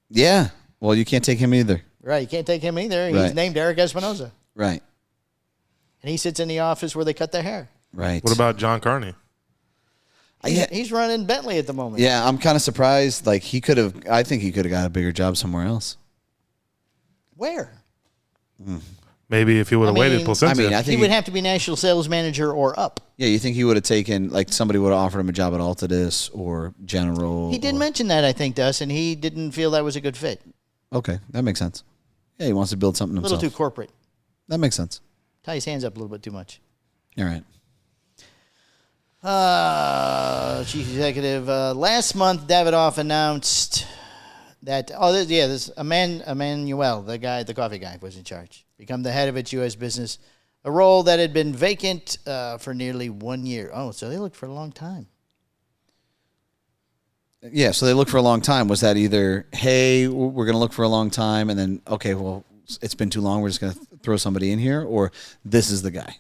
Yeah. Well, you can't take him either. Right, you can't take him either. He's Right. named Eric Espinosa. Right. And he sits in the office where they cut their hair. Right. What about John Carney? He's running Bentley at the moment. Yeah, I'm kind of surprised. I think he could have got a bigger job somewhere else. Where? Maybe if he would have waited Plasencia. I think he would have to be national sales manager or up. Yeah, you think he would have taken, somebody would have offered him a job at Altadis or General? He did mention that, I think, to us, and he didn't feel that was a good fit. Okay, that makes sense. Yeah, he wants to build something A himself. little too corporate. That makes sense. Tie his hands up a little bit too much. All right. Chief executive. Last month, Davidoff announced that this Emmanuel, the coffee guy, was in charge. Become the head of its U.S. business, a role that had been vacant for nearly 1 year. Oh, so they looked for a long time. Yeah, so they looked for a long time. Was that either, hey, we're going to look for a long time, and then, okay, well, it's been too long, we're just going to throw somebody in here, or this is the guy?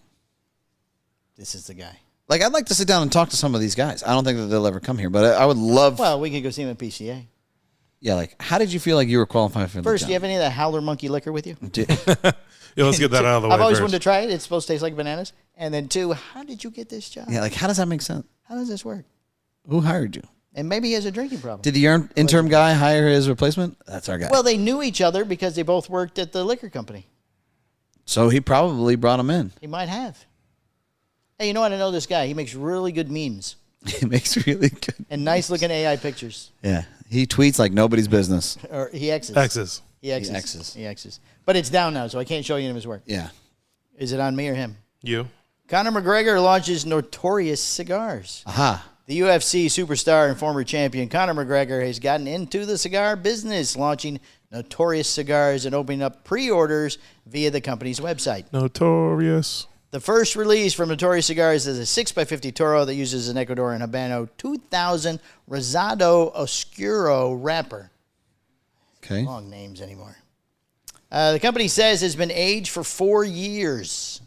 This is the guy. I'd like to sit down and talk to some of these guys. I don't think that they'll ever come here, but I would love... Well, we could go see him at PCA. Yeah, how did you feel like you were qualified for the First, job? do you have any of that Howler Monkey liquor with you? Yeah, let's get that out of the way I've always first. wanted to try it. It's supposed to taste like bananas. And then 2, how did you get this job? Yeah, how does that make sense? How does this work? Who hired you? And maybe he has a drinking problem. Did the interim guy hire his replacement? That's our guy. Well, they knew each other because they both worked at the liquor company. So he probably brought him in. He might have. Hey, you know what? I know this guy. He makes really good memes. He makes really good. And nice-looking AI pictures. Yeah. He tweets like nobody's business. Or he X's. X's. He X's. He X's. He X's. But it's down now, so I can't show you any of his work. Yeah. Is it on me or him? You. Conor McGregor launches Notorious Cigars. Aha. The UFC superstar and former champion Conor McGregor has gotten into the cigar business, launching Notorious Cigars and opening up pre-orders via the company's website. Notorious. The first release from Notorious Cigars is a 6x50 Toro that uses an Ecuadorian Habano 2000 Rosado Oscuro wrapper. Okay. Long names anymore. The company says it's been aged for 4 years.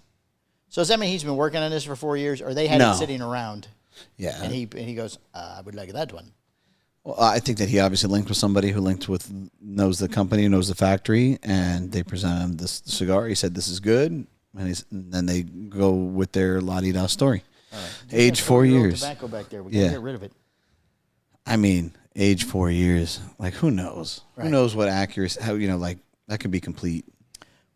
So does that mean he's been working on this for 4 years, or they had it sitting around? Yeah. And he goes, I would like that one. Well, I think that he obviously linked with somebody who knows the company, knows the factory, and they present him this cigar. He said, this is good. And then they go with their la-di-da story. Right. Age 4 years. Tobacco back there. We got to get rid of it. I mean, age 4 years. Like, who knows? Right. Who knows what accuracy, that could be complete.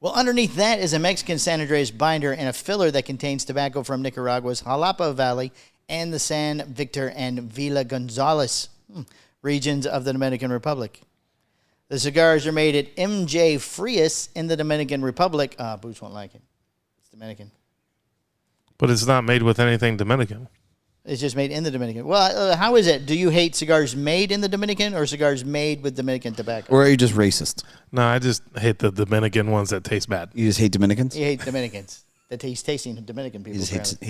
Well, underneath that is a Mexican San Andreas binder and a filler that contains tobacco from Nicaragua's Jalapa Valley and the San Victor and Villa Gonzales regions of the Dominican Republic. The cigars are made at MJ Frias in the Dominican Republic. Boots won't like it. It's Dominican. But it's not made with anything Dominican. It's just made in the Dominican. Well, how is it? Do you hate cigars made in the Dominican or cigars made with Dominican tobacco? Or are you just racist? No, I just hate the Dominican ones that taste bad. You just hate Dominicans? You hate Dominicans. That he's tasting Dominican people. He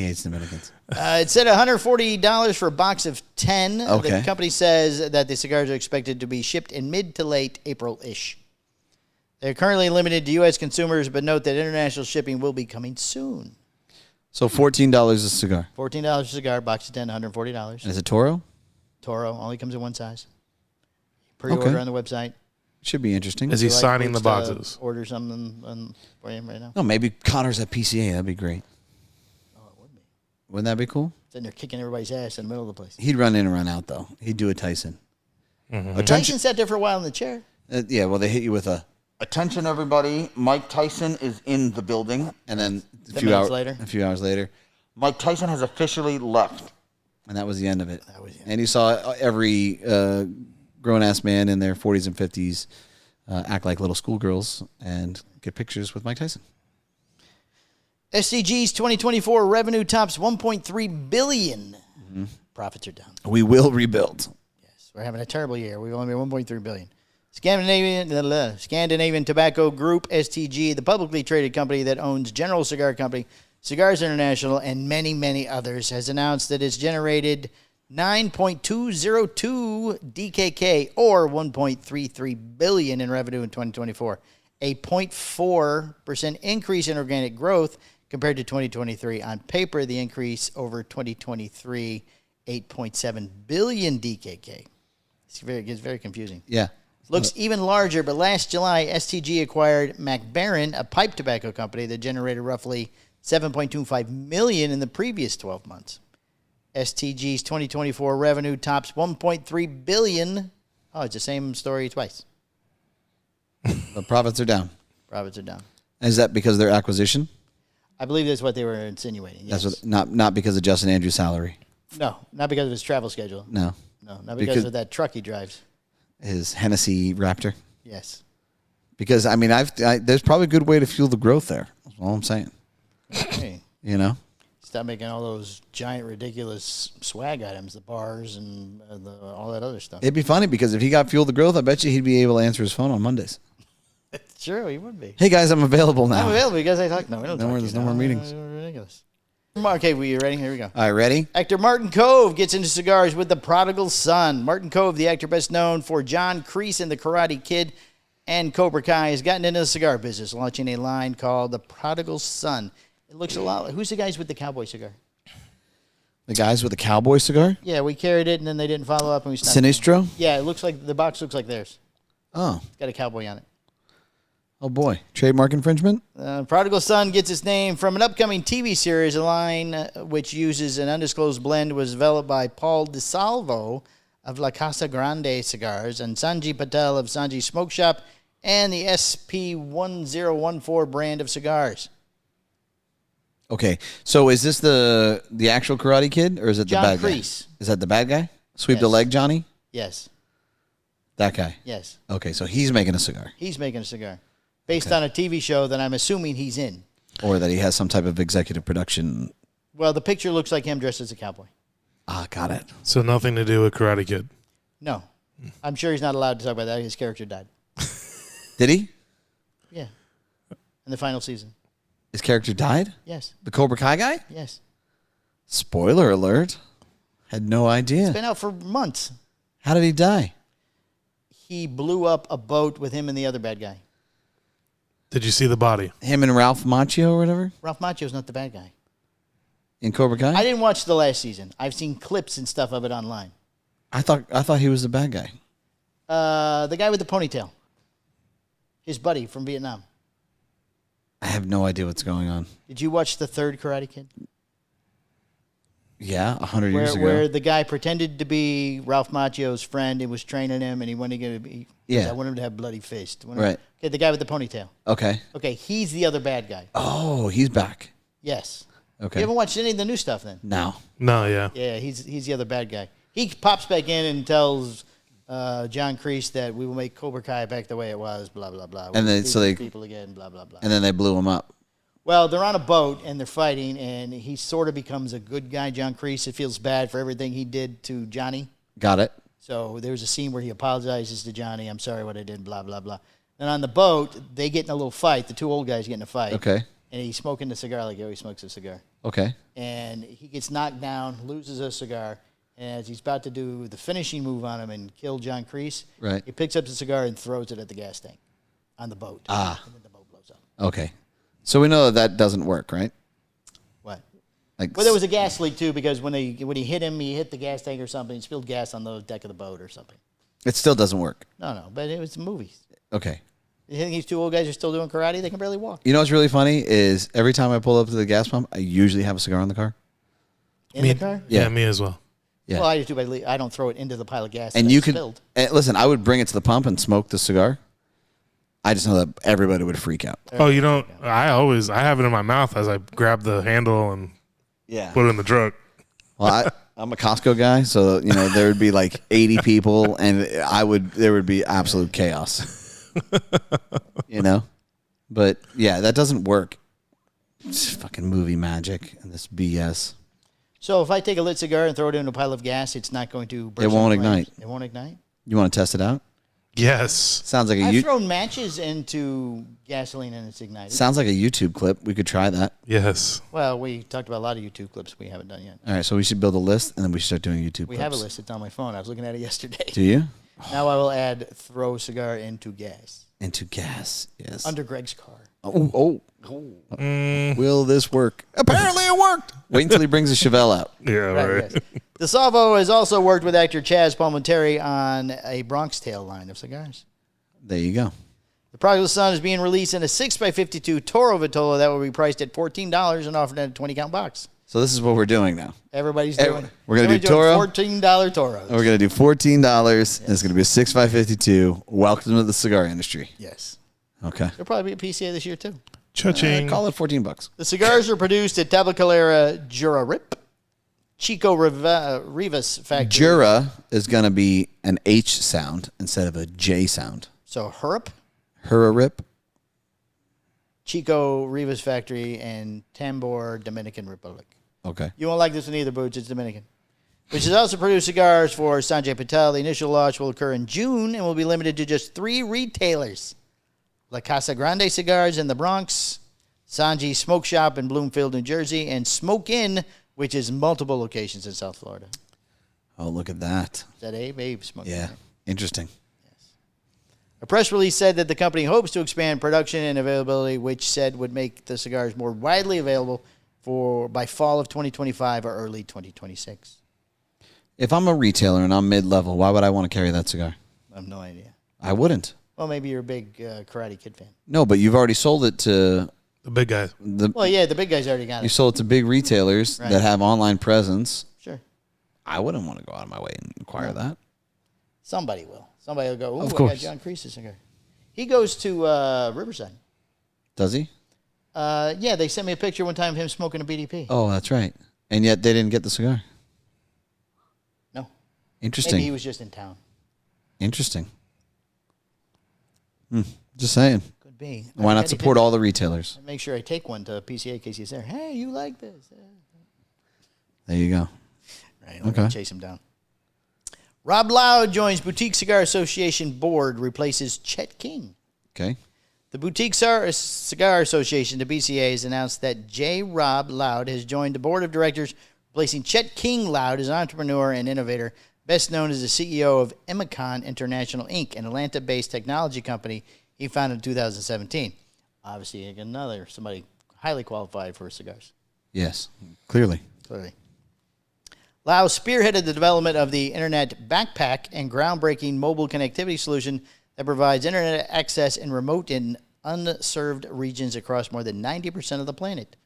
hates Dominicans. It said $140 for a box of 10. Okay. The company says that the cigars are expected to be shipped in mid to late April-ish. They're currently limited to U.S. consumers, but note that international shipping will be coming soon. So $14 a cigar. $14 a cigar, box of 10, $140. And is it Toro? Toro, only comes in one size. Pre-order on the website. Should be interesting. Is he signing the boxes? Order something for him right now. No, maybe Connor's at PCA. That'd be great. Oh, it would be. Wouldn't that be cool? Then they're kicking everybody's ass in the middle of the place. He'd run in and run out, though. He'd do a Tyson. Mm-hmm. Tyson sat there for a while in the chair. Yeah, well, they hit you with a... Attention, everybody. Mike Tyson is in the building. And then a few hours later, Mike Tyson has officially left. And that was the end of it. And you saw every grown-ass man in their 40s and 50s act like little schoolgirls and get pictures with Mike Tyson. SCG's 2024 revenue tops $1.3 billion. Mm-hmm. Profits are down. We will rebuild. Yes, we're having a terrible year. We've only made $1.3 billion. Scandinavian Tobacco Group, STG, the publicly traded company that owns General Cigar Company, Cigars International, and many, many others, has announced that it's generated 9.202 DKK, or $1.33 billion in revenue in 2024, a 0.4% increase in organic growth compared to 2023. On paper, the increase over 2023, 8.7 billion DKK. It gets very confusing. Yeah. Looks even larger, but last July, STG acquired McBaron, a pipe tobacco company that generated roughly $7.25 million in the previous 12 months. STG's 2024 revenue tops $1.3 billion. Oh, it's the same story twice. The profits are down. Profits are down. Is that because of their acquisition? I believe that's what they were insinuating. Yes. That's what, not because of Justin Andrews' salary. No, not because of his travel schedule. No, not because of that truck he drives. His Hennessy Raptor. Yes. Because I mean, there's probably a good way to fuel the growth there. That's all I'm saying. Hey. You know. Stop making all those giant, ridiculous swag items, the bars and all that other stuff. It'd be funny because if he got fuel the growth, I bet you he'd be able to answer his phone on Mondays. Sure, he would be. Hey guys, I'm available now. I'm available because I talk. No, we don't. There's no more meetings. Ridiculous. Okay, well, you ready? Here we go. All right, ready? Actor Martin Kove gets into cigars with The Prodigal Son. Martin Kove, the actor best known for John Kreese in The Karate Kid and Cobra Kai, has gotten into the cigar business, launching a line called The Prodigal Son. It looks a lot like... Who's the guys with the cowboy cigar? The guys with the cowboy cigar? Yeah, we carried it, and then they didn't follow up, and we stopped. Sinistro? Yeah, it looks like... The box looks like theirs. Oh. It's got a cowboy on it. Oh, boy. Trademark infringement? Prodigal Son gets its name from an upcoming TV series. A line which uses an undisclosed blend was developed by Paul DeSalvo of La Casa Grande Cigars and Sanji Patel of Sanji Smoke Shop and the SP1014 brand of cigars. Okay, so is this the actual Karate Kid, or is it John the bad Kreese. guy? Is that the bad guy? Sweep the Yes. leg, Johnny? Yes. That guy? Yes. Okay, so he's making a cigar. He's making a cigar based on a TV show that I'm assuming he's in. Or that he has some type of executive production. Well, the picture looks like him dressed as a cowboy. Ah, got it. So nothing to do with Karate Kid. No. I'm sure he's not allowed to talk about that. His character died. Did he? Yeah. In the final season. His character died? Yes. The Cobra Kai guy? Yes. Spoiler alert. Had no idea. It's been out for months. How did he die? He blew up a boat with him and the other bad guy. Did you see the body? Him and Ralph Macchio or whatever? Ralph Macchio's not the bad guy. In Cobra Kai? I didn't watch the last season. I've seen clips and stuff of it online. I thought he was the bad guy. The guy with the ponytail. His buddy from Vietnam. I have no idea what's going on. Did you watch the third Karate Kid? Yeah, 100 years ago. Where the guy pretended to be Ralph Macchio's friend and was training him, and he wanted to be. Yeah. I want him to have bloody fist. Right. Okay, the guy with the ponytail. Okay. Okay, he's the other bad guy. Oh, he's back. Yes. Okay. You haven't watched any of the new stuff then? No. No, yeah. Yeah, he's the other bad guy. He pops back in and tells John Kreese that we will make Cobra Kai back the way it was, blah, blah, blah. And then so they people again, blah, blah, blah. And then they blew him up. Well, they're on a boat and they're fighting, and he sort of becomes a good guy, John Kreese. It feels bad for everything he did to Johnny. Got it. So there's a scene where he apologizes to Johnny. I'm sorry what I did, blah, blah, blah. And on the boat, they get in a little fight. The two old guys get in a fight. Okay. And he's smoking the cigar like he always smokes a cigar. Okay. And he gets knocked down, loses a cigar, and as he's about to do the finishing move on him and kill John Kreese, Right. he picks up the cigar and throws it at the gas tank on the boat. Ah. And then the boat blows up. Okay. So we know that doesn't work, right? What? Like, Well, there was a gas leak, too, because when he hit him, he hit the gas tank or something. He spilled gas on the deck of the boat or something. it still doesn't work. No, but it was movies. Okay. You think these two old guys are still doing karate? They can barely walk. You know what's really funny is every time I pull up to the gas pump, I usually have a cigar in the car. In the car? Yeah, me as well. Yeah. Well, I do too, but I don't throw it into the pile of gas And that you I could spilled. listen. I would bring it to the pump and smoke the cigar. I just know that everybody would freak out. Oh, you don't? I have it in my mouth as I grab the handle and Yeah. put it in the truck. Well, I'm a Costco guy, so there would be like 80 people, and there would be absolute chaos. But yeah, that doesn't work. It's fucking movie magic and this BS. So if I take a lit cigar and throw it in a pile of gas, it's not going to burst. It won't into flames? ignite. It won't ignite? You want to test it out? Yes. Sounds like I've thrown matches into gasoline and it's ignited. sounds like a YouTube clip. We could try that. Yes. Well, we talked about a lot of YouTube clips we haven't done yet. All right, so we should build a list, and then we should start doing YouTube We clips. have a list. It's on my phone. I was looking at it yesterday. Do you? Now I will add throw cigar into gas. Into gas, yes. Under Greg's car. Oh. Will this work? Apparently it worked. Wait until he brings a Chevelle out. Yeah, right. Yes. DeSalvo has also worked with actor Chaz Palminteri on a Bronx Tale line of cigars. There you go. The Prodigal Son is being released in a 6x52 Toro Vitola that will be priced at $14 and offered in a 20-count box. So this is what we're doing now. Everybody's doing. We're gonna do everybody's Toro. doing $14 Toros. And we're going to do $14. And it's going to be a 6x52. Welcome to the cigar industry. Yes. Okay. There'll probably be a PCA this year too. Cha-ching. Call it $14. The cigars are produced at Tabacalera Jura Rip, Chico Rivas factory. Jura is going to be an H sound instead of a J sound. So Hurup, Hura Rip. Chico Rivas factory, and Tambor, Dominican Republic. Okay. You won't like this one either, Boots. It's Dominican. Which has also produced cigars for Sanjay Patel. The initial launch will occur in June and will be limited to just 3 retailers. La Casa Grande Cigars in the Bronx, Sanji Smoke Shop in Bloomfield, New Jersey, and Smoke Inn, which is multiple locations in South Florida. Oh, look at that. Is that Abe? Abe Smoke Inn, Yeah. right? Interesting. A press release said that the company hopes to expand production and availability, which said would make the cigars more widely available by fall of 2025 or early 2026. If I'm a retailer and I'm mid-level, why would I want to carry that cigar? I have no idea. I wouldn't. Well, maybe you're a big Karate Kid fan. No, but you've already sold it to The big guys. Well, yeah, the big guys already got you it. sold it to big retailers Right. that have online presence. Sure. I wouldn't want to go out of my way and acquire that. Somebody will. Somebody will go, ooh, Of I course. got John Kreese's cigar. He goes to Riverside. Does he? Yeah, they sent me a picture one time of him smoking a BDP. Oh, that's right. And yet they didn't get the cigar. No. Interesting. Maybe he was just in town. Interesting. Just saying. Could be. Why not support all the retailers? Make sure I take one to PCA in case he's there. Hey, you like this? There you go. Right, I'm going to chase him down. Rob Loud joins Boutique Cigar Association board, replaces Chet King. Okay. The Boutique Cigar Association, the BCA, has announced that J. Rob Loud has joined the board of directors, replacing Chet King Loud as an entrepreneur and innovator, best known as the CEO of Emicon International, Inc., an Atlanta-based technology company he founded in 2017. Obviously, again, somebody highly qualified for cigars. Yes, clearly. Lau spearheaded the development of the Internet Backpack and groundbreaking mobile connectivity solution that provides Internet access in remote and unserved regions across more than 90% of the planet.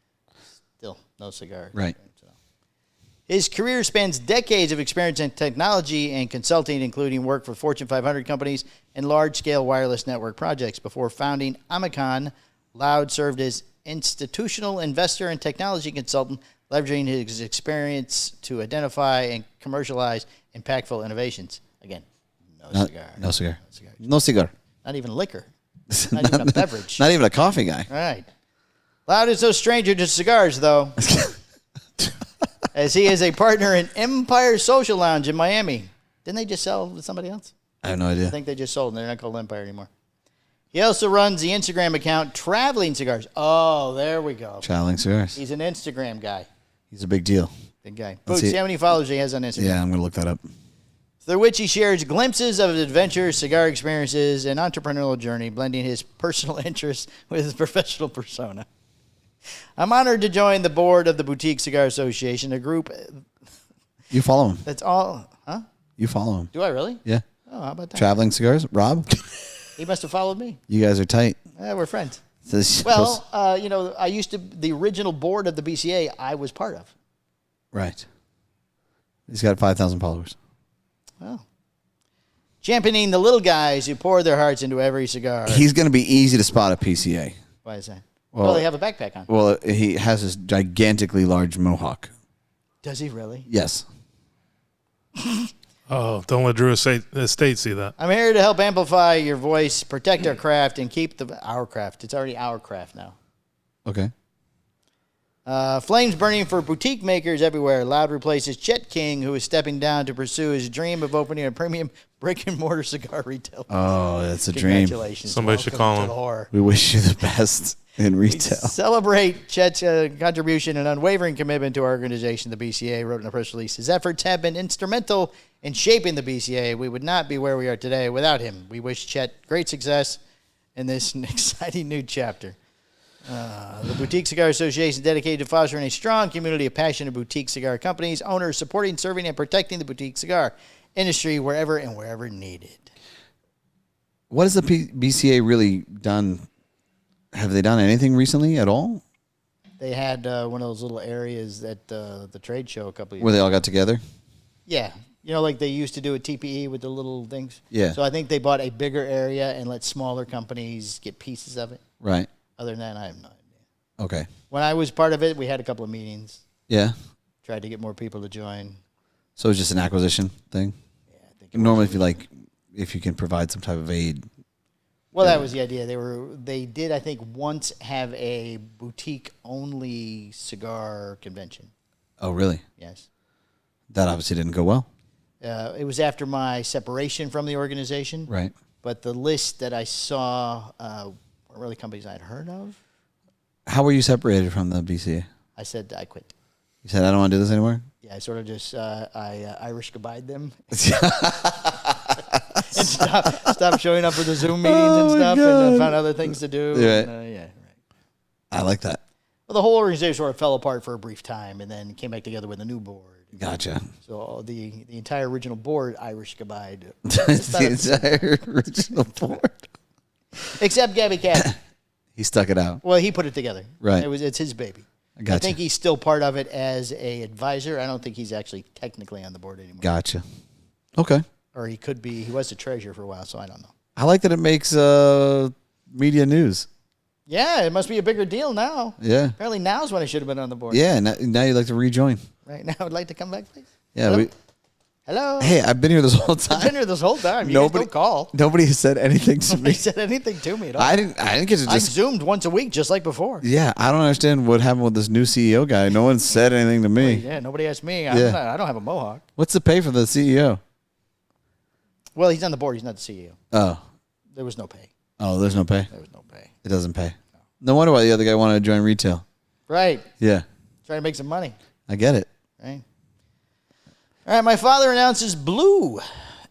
Still, no cigar. Right. His career spans decades of experience in technology and consulting, including work for Fortune 500 companies and large-scale wireless network projects. Before founding Amicon, Loud served as institutional investor and technology consultant, leveraging his experience to identify and commercialize impactful innovations. Again, no cigar. No cigar. No cigar. Not even liquor. Not even a beverage. Not even a coffee guy. All right. Loud is no stranger to cigars, though, as he is a partner in Empire Social Lounge in Miami. Didn't they just sell to somebody else? I have no idea. I think they just sold them. They're not called Empire anymore. He also runs the Instagram account Traveling Cigars. Oh, there we go. Traveling Cigars. He's an Instagram guy. He's a big deal. Big guy. Boots, see how many followers he has on Instagram? Yeah, I'm going to look that up. Through which he shares glimpses of his adventures, cigar experiences, and entrepreneurial journey, blending his personal interests with his professional persona. I'm honored to join the board of the Boutique Cigar Association, a group. You follow him. That's all. Huh? You follow him. Do I really? Yeah. Oh, how about that? Traveling Cigars. Rob? He must have followed me. You guys are tight. Yeah, we're friends. So Well, I used to, the original board of the BCA, I was part of. Right. He's got 5,000 followers. Well, championing the little guys who pour their hearts into every cigar. He's going to be easy to spot at PCA. Why is that? Well, they have a backpack on. Well, he has this gigantically large mohawk. Does he really? Yes. Oh, don't let Drew Estate see that. I'm here to help amplify your voice, protect our craft, and keep our craft. It's already our craft now. Okay. Flames burning for boutique makers everywhere. Loud replaces Chet King, who is stepping down to pursue his dream of opening a premium brick-and-mortar cigar retail. Oh, that's a dream. Congratulations. Somebody should call him. We wish you the best in retail. Celebrate Chet's contribution and unwavering commitment to our organization, the BCA, wrote in a press release. His efforts have been instrumental in shaping the BCA. We would not be where we are today without him. We wish Chet great success in this exciting new chapter. The Boutique Cigar Association is dedicated to fostering a strong community of passionate boutique cigar companies, owners, supporting, serving, and protecting the boutique cigar industry wherever and wherever needed. What has the BCA really done? Have they done anything recently at all? They had one of those little areas at the trade show a couple of years Where they all got together? Yeah. You know, like they used to do at TPE with the little things? Yeah. So I think they bought a bigger area and let smaller companies get pieces of it. Right. Other than that, I have no idea. Okay. When I was part of it, we had a couple of meetings. Yeah. Tried to get more people to join. So it's just an acquisition thing? Yeah, I think Normally, if you can provide some type of aid. Well, that was the idea. They did, I think, once have a boutique-only cigar convention. Oh, really? Yes. That obviously didn't go well. It was after my separation from the organization. Right. But the list that I saw weren't really companies I'd heard of. How were you separated from the BCA? I said I quit. You said, I don't want to do this anymore? Yeah, I sort of just I Irish goodbye'd them. And stop showing up for the Zoom meetings and stuff, and found other things to do. Right. And, right. I like that. Well, the whole organization sort of fell apart for a brief time, and then came back together with a new board. Gotcha. So the entire original board Irish goodbyed. The entire original board. Except Gabby Cat. He stuck it out. Well, he put it together. Right. It's his baby. Gotcha. I think he's still part of it as a advisor. I don't think he's actually technically on the board anymore. Gotcha. Okay. Or he could be. He was the treasurer for a while, so I don't know. I like that it makes media news. Yeah, it must be a bigger deal now. Yeah. Apparently now's when I should have been on the board. Yeah, now you'd like to rejoin. Right now, I'd like to come back, please. Yeah. Hello. Hey, I've been here this whole time. I've been here this whole time. You guys don't call. Nobody has said anything to Nobody me. said anything to me at all. I didn't get to I just. Zoomed once a week, just like before. Yeah, I don't understand what happened with this new CEO guy. No one said anything to me. Yeah, nobody asked me. Yeah. I don't have a mohawk. What's the pay for the CEO? Well, he's on the board. He's not the CEO. Oh. There was no pay. Oh, there's no pay? There was no pay. It doesn't pay. No wonder why the other guy wanted to join retail. Right. Yeah. Trying to make some money. I get it. Right. All right, my father announces Blue,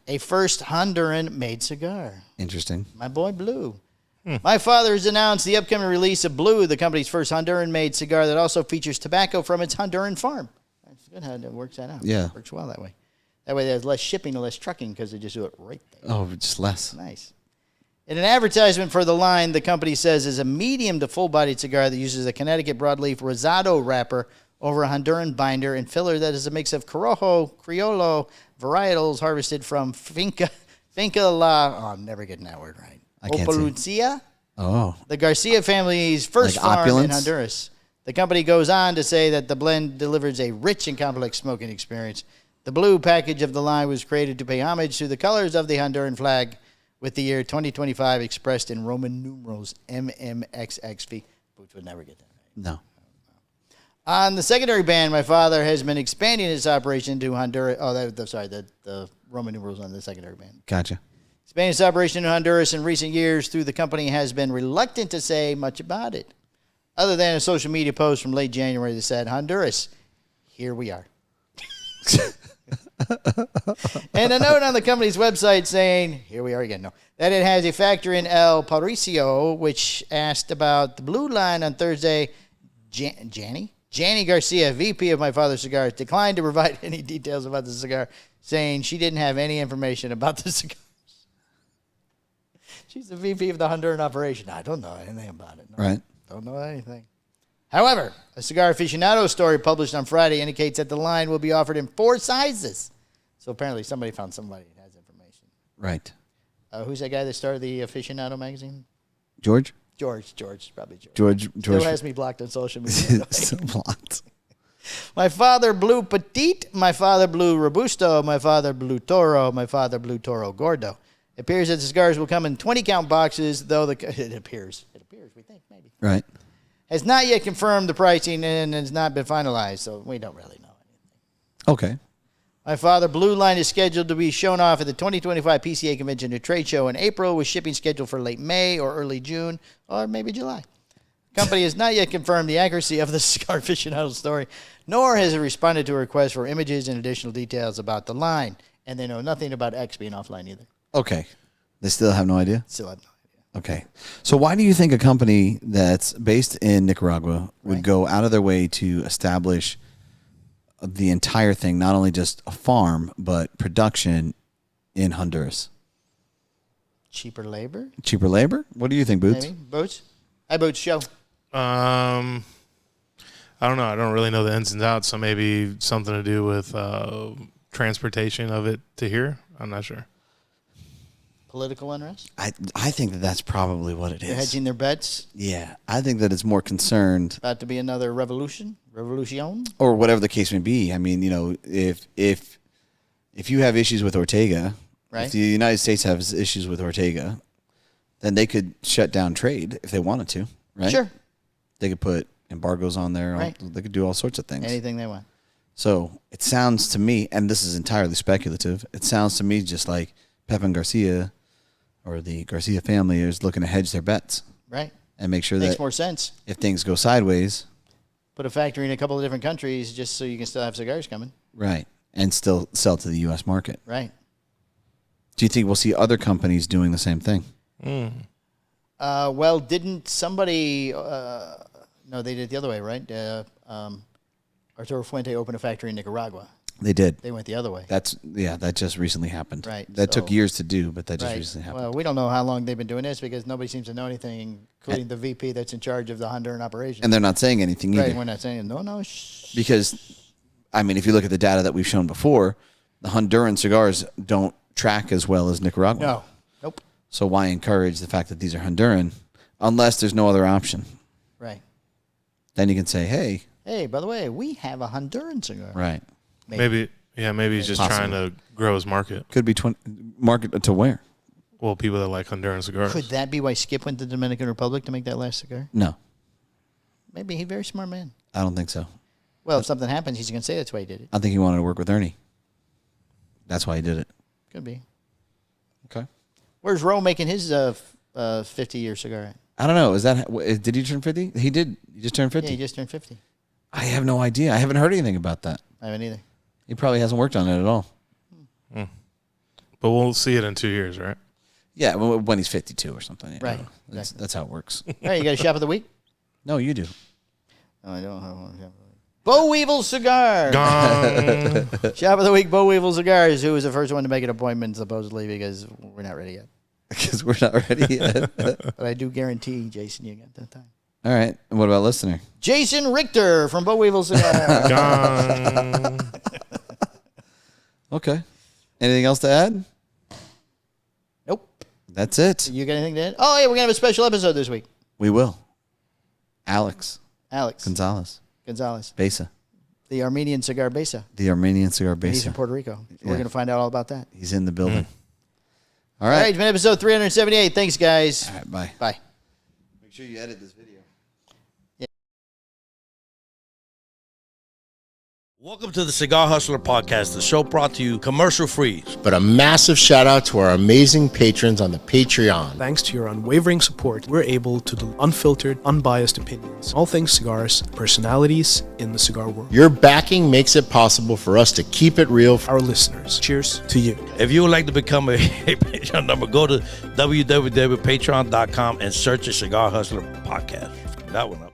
a first Honduran-made cigar. Interesting. My boy Blue. My father has announced the upcoming release of Blue, the company's first Honduran-made cigar that also features tobacco from its Honduran farm. That's good how it works that out. Yeah. It works well that way. That way there's less shipping and less trucking because they just do it right there. Oh, just less. Nice. In an advertisement for the line, the company says is a medium to full-bodied cigar that uses a Connecticut broadleaf rosado wrapper over a Honduran binder and filler that is a mix of Corojo, Criollo varietals harvested from Finca La... Oh, I'm never getting that word right. I can't Opolucia? Oh. The Garcia family's first Like farm opulence? in Honduras. The company goes on to say that the blend delivers a rich and complex smoking experience. The Blue package of the line was created to pay homage to the colors of the Honduran flag, with the year 2025 expressed in Roman numerals MMXXV. Boots would never get that right. No. On the secondary band, my father has been expanding his operation to Honduras. Oh, the Roman numerals on the secondary band. Gotcha. Expanding its operation in Honduras in recent years through the company has been reluctant to say much about it, other than a social media post from late January that said, Honduras, here we are. And a note on the company's website saying, here we are again, no, that it has a factory in El Patricio, which asked about the Blue line on Thursday. Janny Garcia, VP of my father's cigars, declined to provide any details about the cigar, saying she didn't have any information about the cigars. She's the VP of the Honduran operation. I don't know anything about it. No, Right. Don't know anything. However, a Cigar Aficionado story published on Friday indicates that the line will be offered in 4 sizes. So apparently somebody found somebody that has information. Right. Who's that guy that started the Aficionado magazine? George? George, probably George. George. Still has me blocked on social media. Still blocked. My father Blue Petite, my father Blue Robusto, my father Blue Toro, my father Blue Toro Gordo. It appears that the cigars will come in 20-count boxes, though it appears, we think, maybe. Right. Has not yet confirmed the pricing and has not been finalized, so we don't really know anything. Okay. My father Blue line is scheduled to be shown off at the 2025 PCA Convention and Trade Show in April, with shipping scheduled for late May or early June, or maybe July. The company has not yet confirmed the accuracy of the Cigar Aficionado story, nor has it responded to a request for images and additional details about the line, and they know nothing about X being offline either. Okay. They still have no idea? Still have no idea. Okay. So why do you think a company that's based in Nicaragua would go out of their way to establish the entire thing, not only just a farm, but production in Honduras? Cheaper labor? Cheaper labor? What do you think, Boots? Maybe. Boots? Hi, Boots. Show. I don't know. I don't really know the ins and outs, so maybe something to do with transportation of it to here. I'm not sure. Political unrest? I think that that's probably what it is. They're hedging their bets? Yeah. I think that it's more concerned. About to be another revolution? Revolution? Or whatever the case may be. I mean, you know, if you have issues with Ortega, Right. if the United States has issues with Ortega, then they could shut down trade if they wanted to, right? Sure. They could put embargoes on there. Right. They could do all sorts of things. Anything they want. So it sounds to me, and this is entirely speculative, it sounds to me just like Pep Garcia or the Garcia family is looking to hedge their bets. Right. And make sure Makes that more sense. if things go sideways. Put a factory in a couple of different countries just so you can still have cigars coming. Right. And still sell to the U.S. market. Right. Do you think we'll see other companies doing the same thing? Well, didn't somebody... no, they did it the other way, right? Arturo Fuente opened a factory in Nicaragua. They did. They went the other way. That just recently happened. Right. That took years to do, but that just recently happened. Well, we don't know how long they've been doing this because nobody seems to know anything, including the VP that's in charge of the Honduran operation. And they're not saying anything either. Right, we're not saying, no, shh. Because, I mean, if you look at the data that we've shown before, the Honduran cigars don't track as well as Nicaraguan. No. Nope. So why encourage the fact that these are Honduran unless there's no other option? Right. Then you can say, hey, by the way, we have a Honduran cigar. right. Maybe he's just trying to grow his market. Could be market to where? Well, people that like Honduran cigars. Could that be why Skip went to the Dominican Republic to make that last cigar? No, Maybe he's a very smart man. I don't think so. Well, if something happens, he's going to say that's why he did it. I think he wanted to work with Ernie. That's why he did it. Could be. Okay. Where's Roe making his 50-year cigar. I don't know. Did he turn 50? He did. He just turned 50? Yeah, he just turned 50. I have no idea. I haven't heard anything about that. I haven't either. He probably hasn't worked on it at all. But we'll see it in 2 years, right? Yeah, when he's 52 or something. Right. That's how it works. All right, you got a shop of the week? No, you do. No, I don't have one. Bo Weevil Cigar. Gone. Shop of the week, Bo Weevil Cigars, who was the first one to make an appointment, supposedly, because we're not ready yet. Because we're not ready yet. But I do guarantee, Jason, you got that time. All right. And what about listener? Jason Richter from Bo Weevil Cigar. Gone. Okay. Anything else to add? Nope. That's it. You got anything to add? Oh, yeah, we're going to have a special episode this week. We will. Alex Gonzalez. Besa. The Armenian Cigar Besa. The Armenian Cigar Besa. He's in Puerto Rico. We're going to find out all about that. He's in the building. All All right. right, it's been episode 378. Thanks, guys. All right. Bye. Bye. Make sure you edit this video. Welcome to the Cigar Hustler Podcast, the show brought to you commercial-free. But a massive shout out to our amazing patrons on the Patreon. Thanks to your unwavering support, we're able to do unfiltered, unbiased opinions. All things cigars, personalities in the cigar world. Your backing makes it possible for us to keep it real. Our listeners, cheers to you. If you would like to become a Patreon member, go to www.patreon.com and search the Cigar Hustler Podcast. That one up.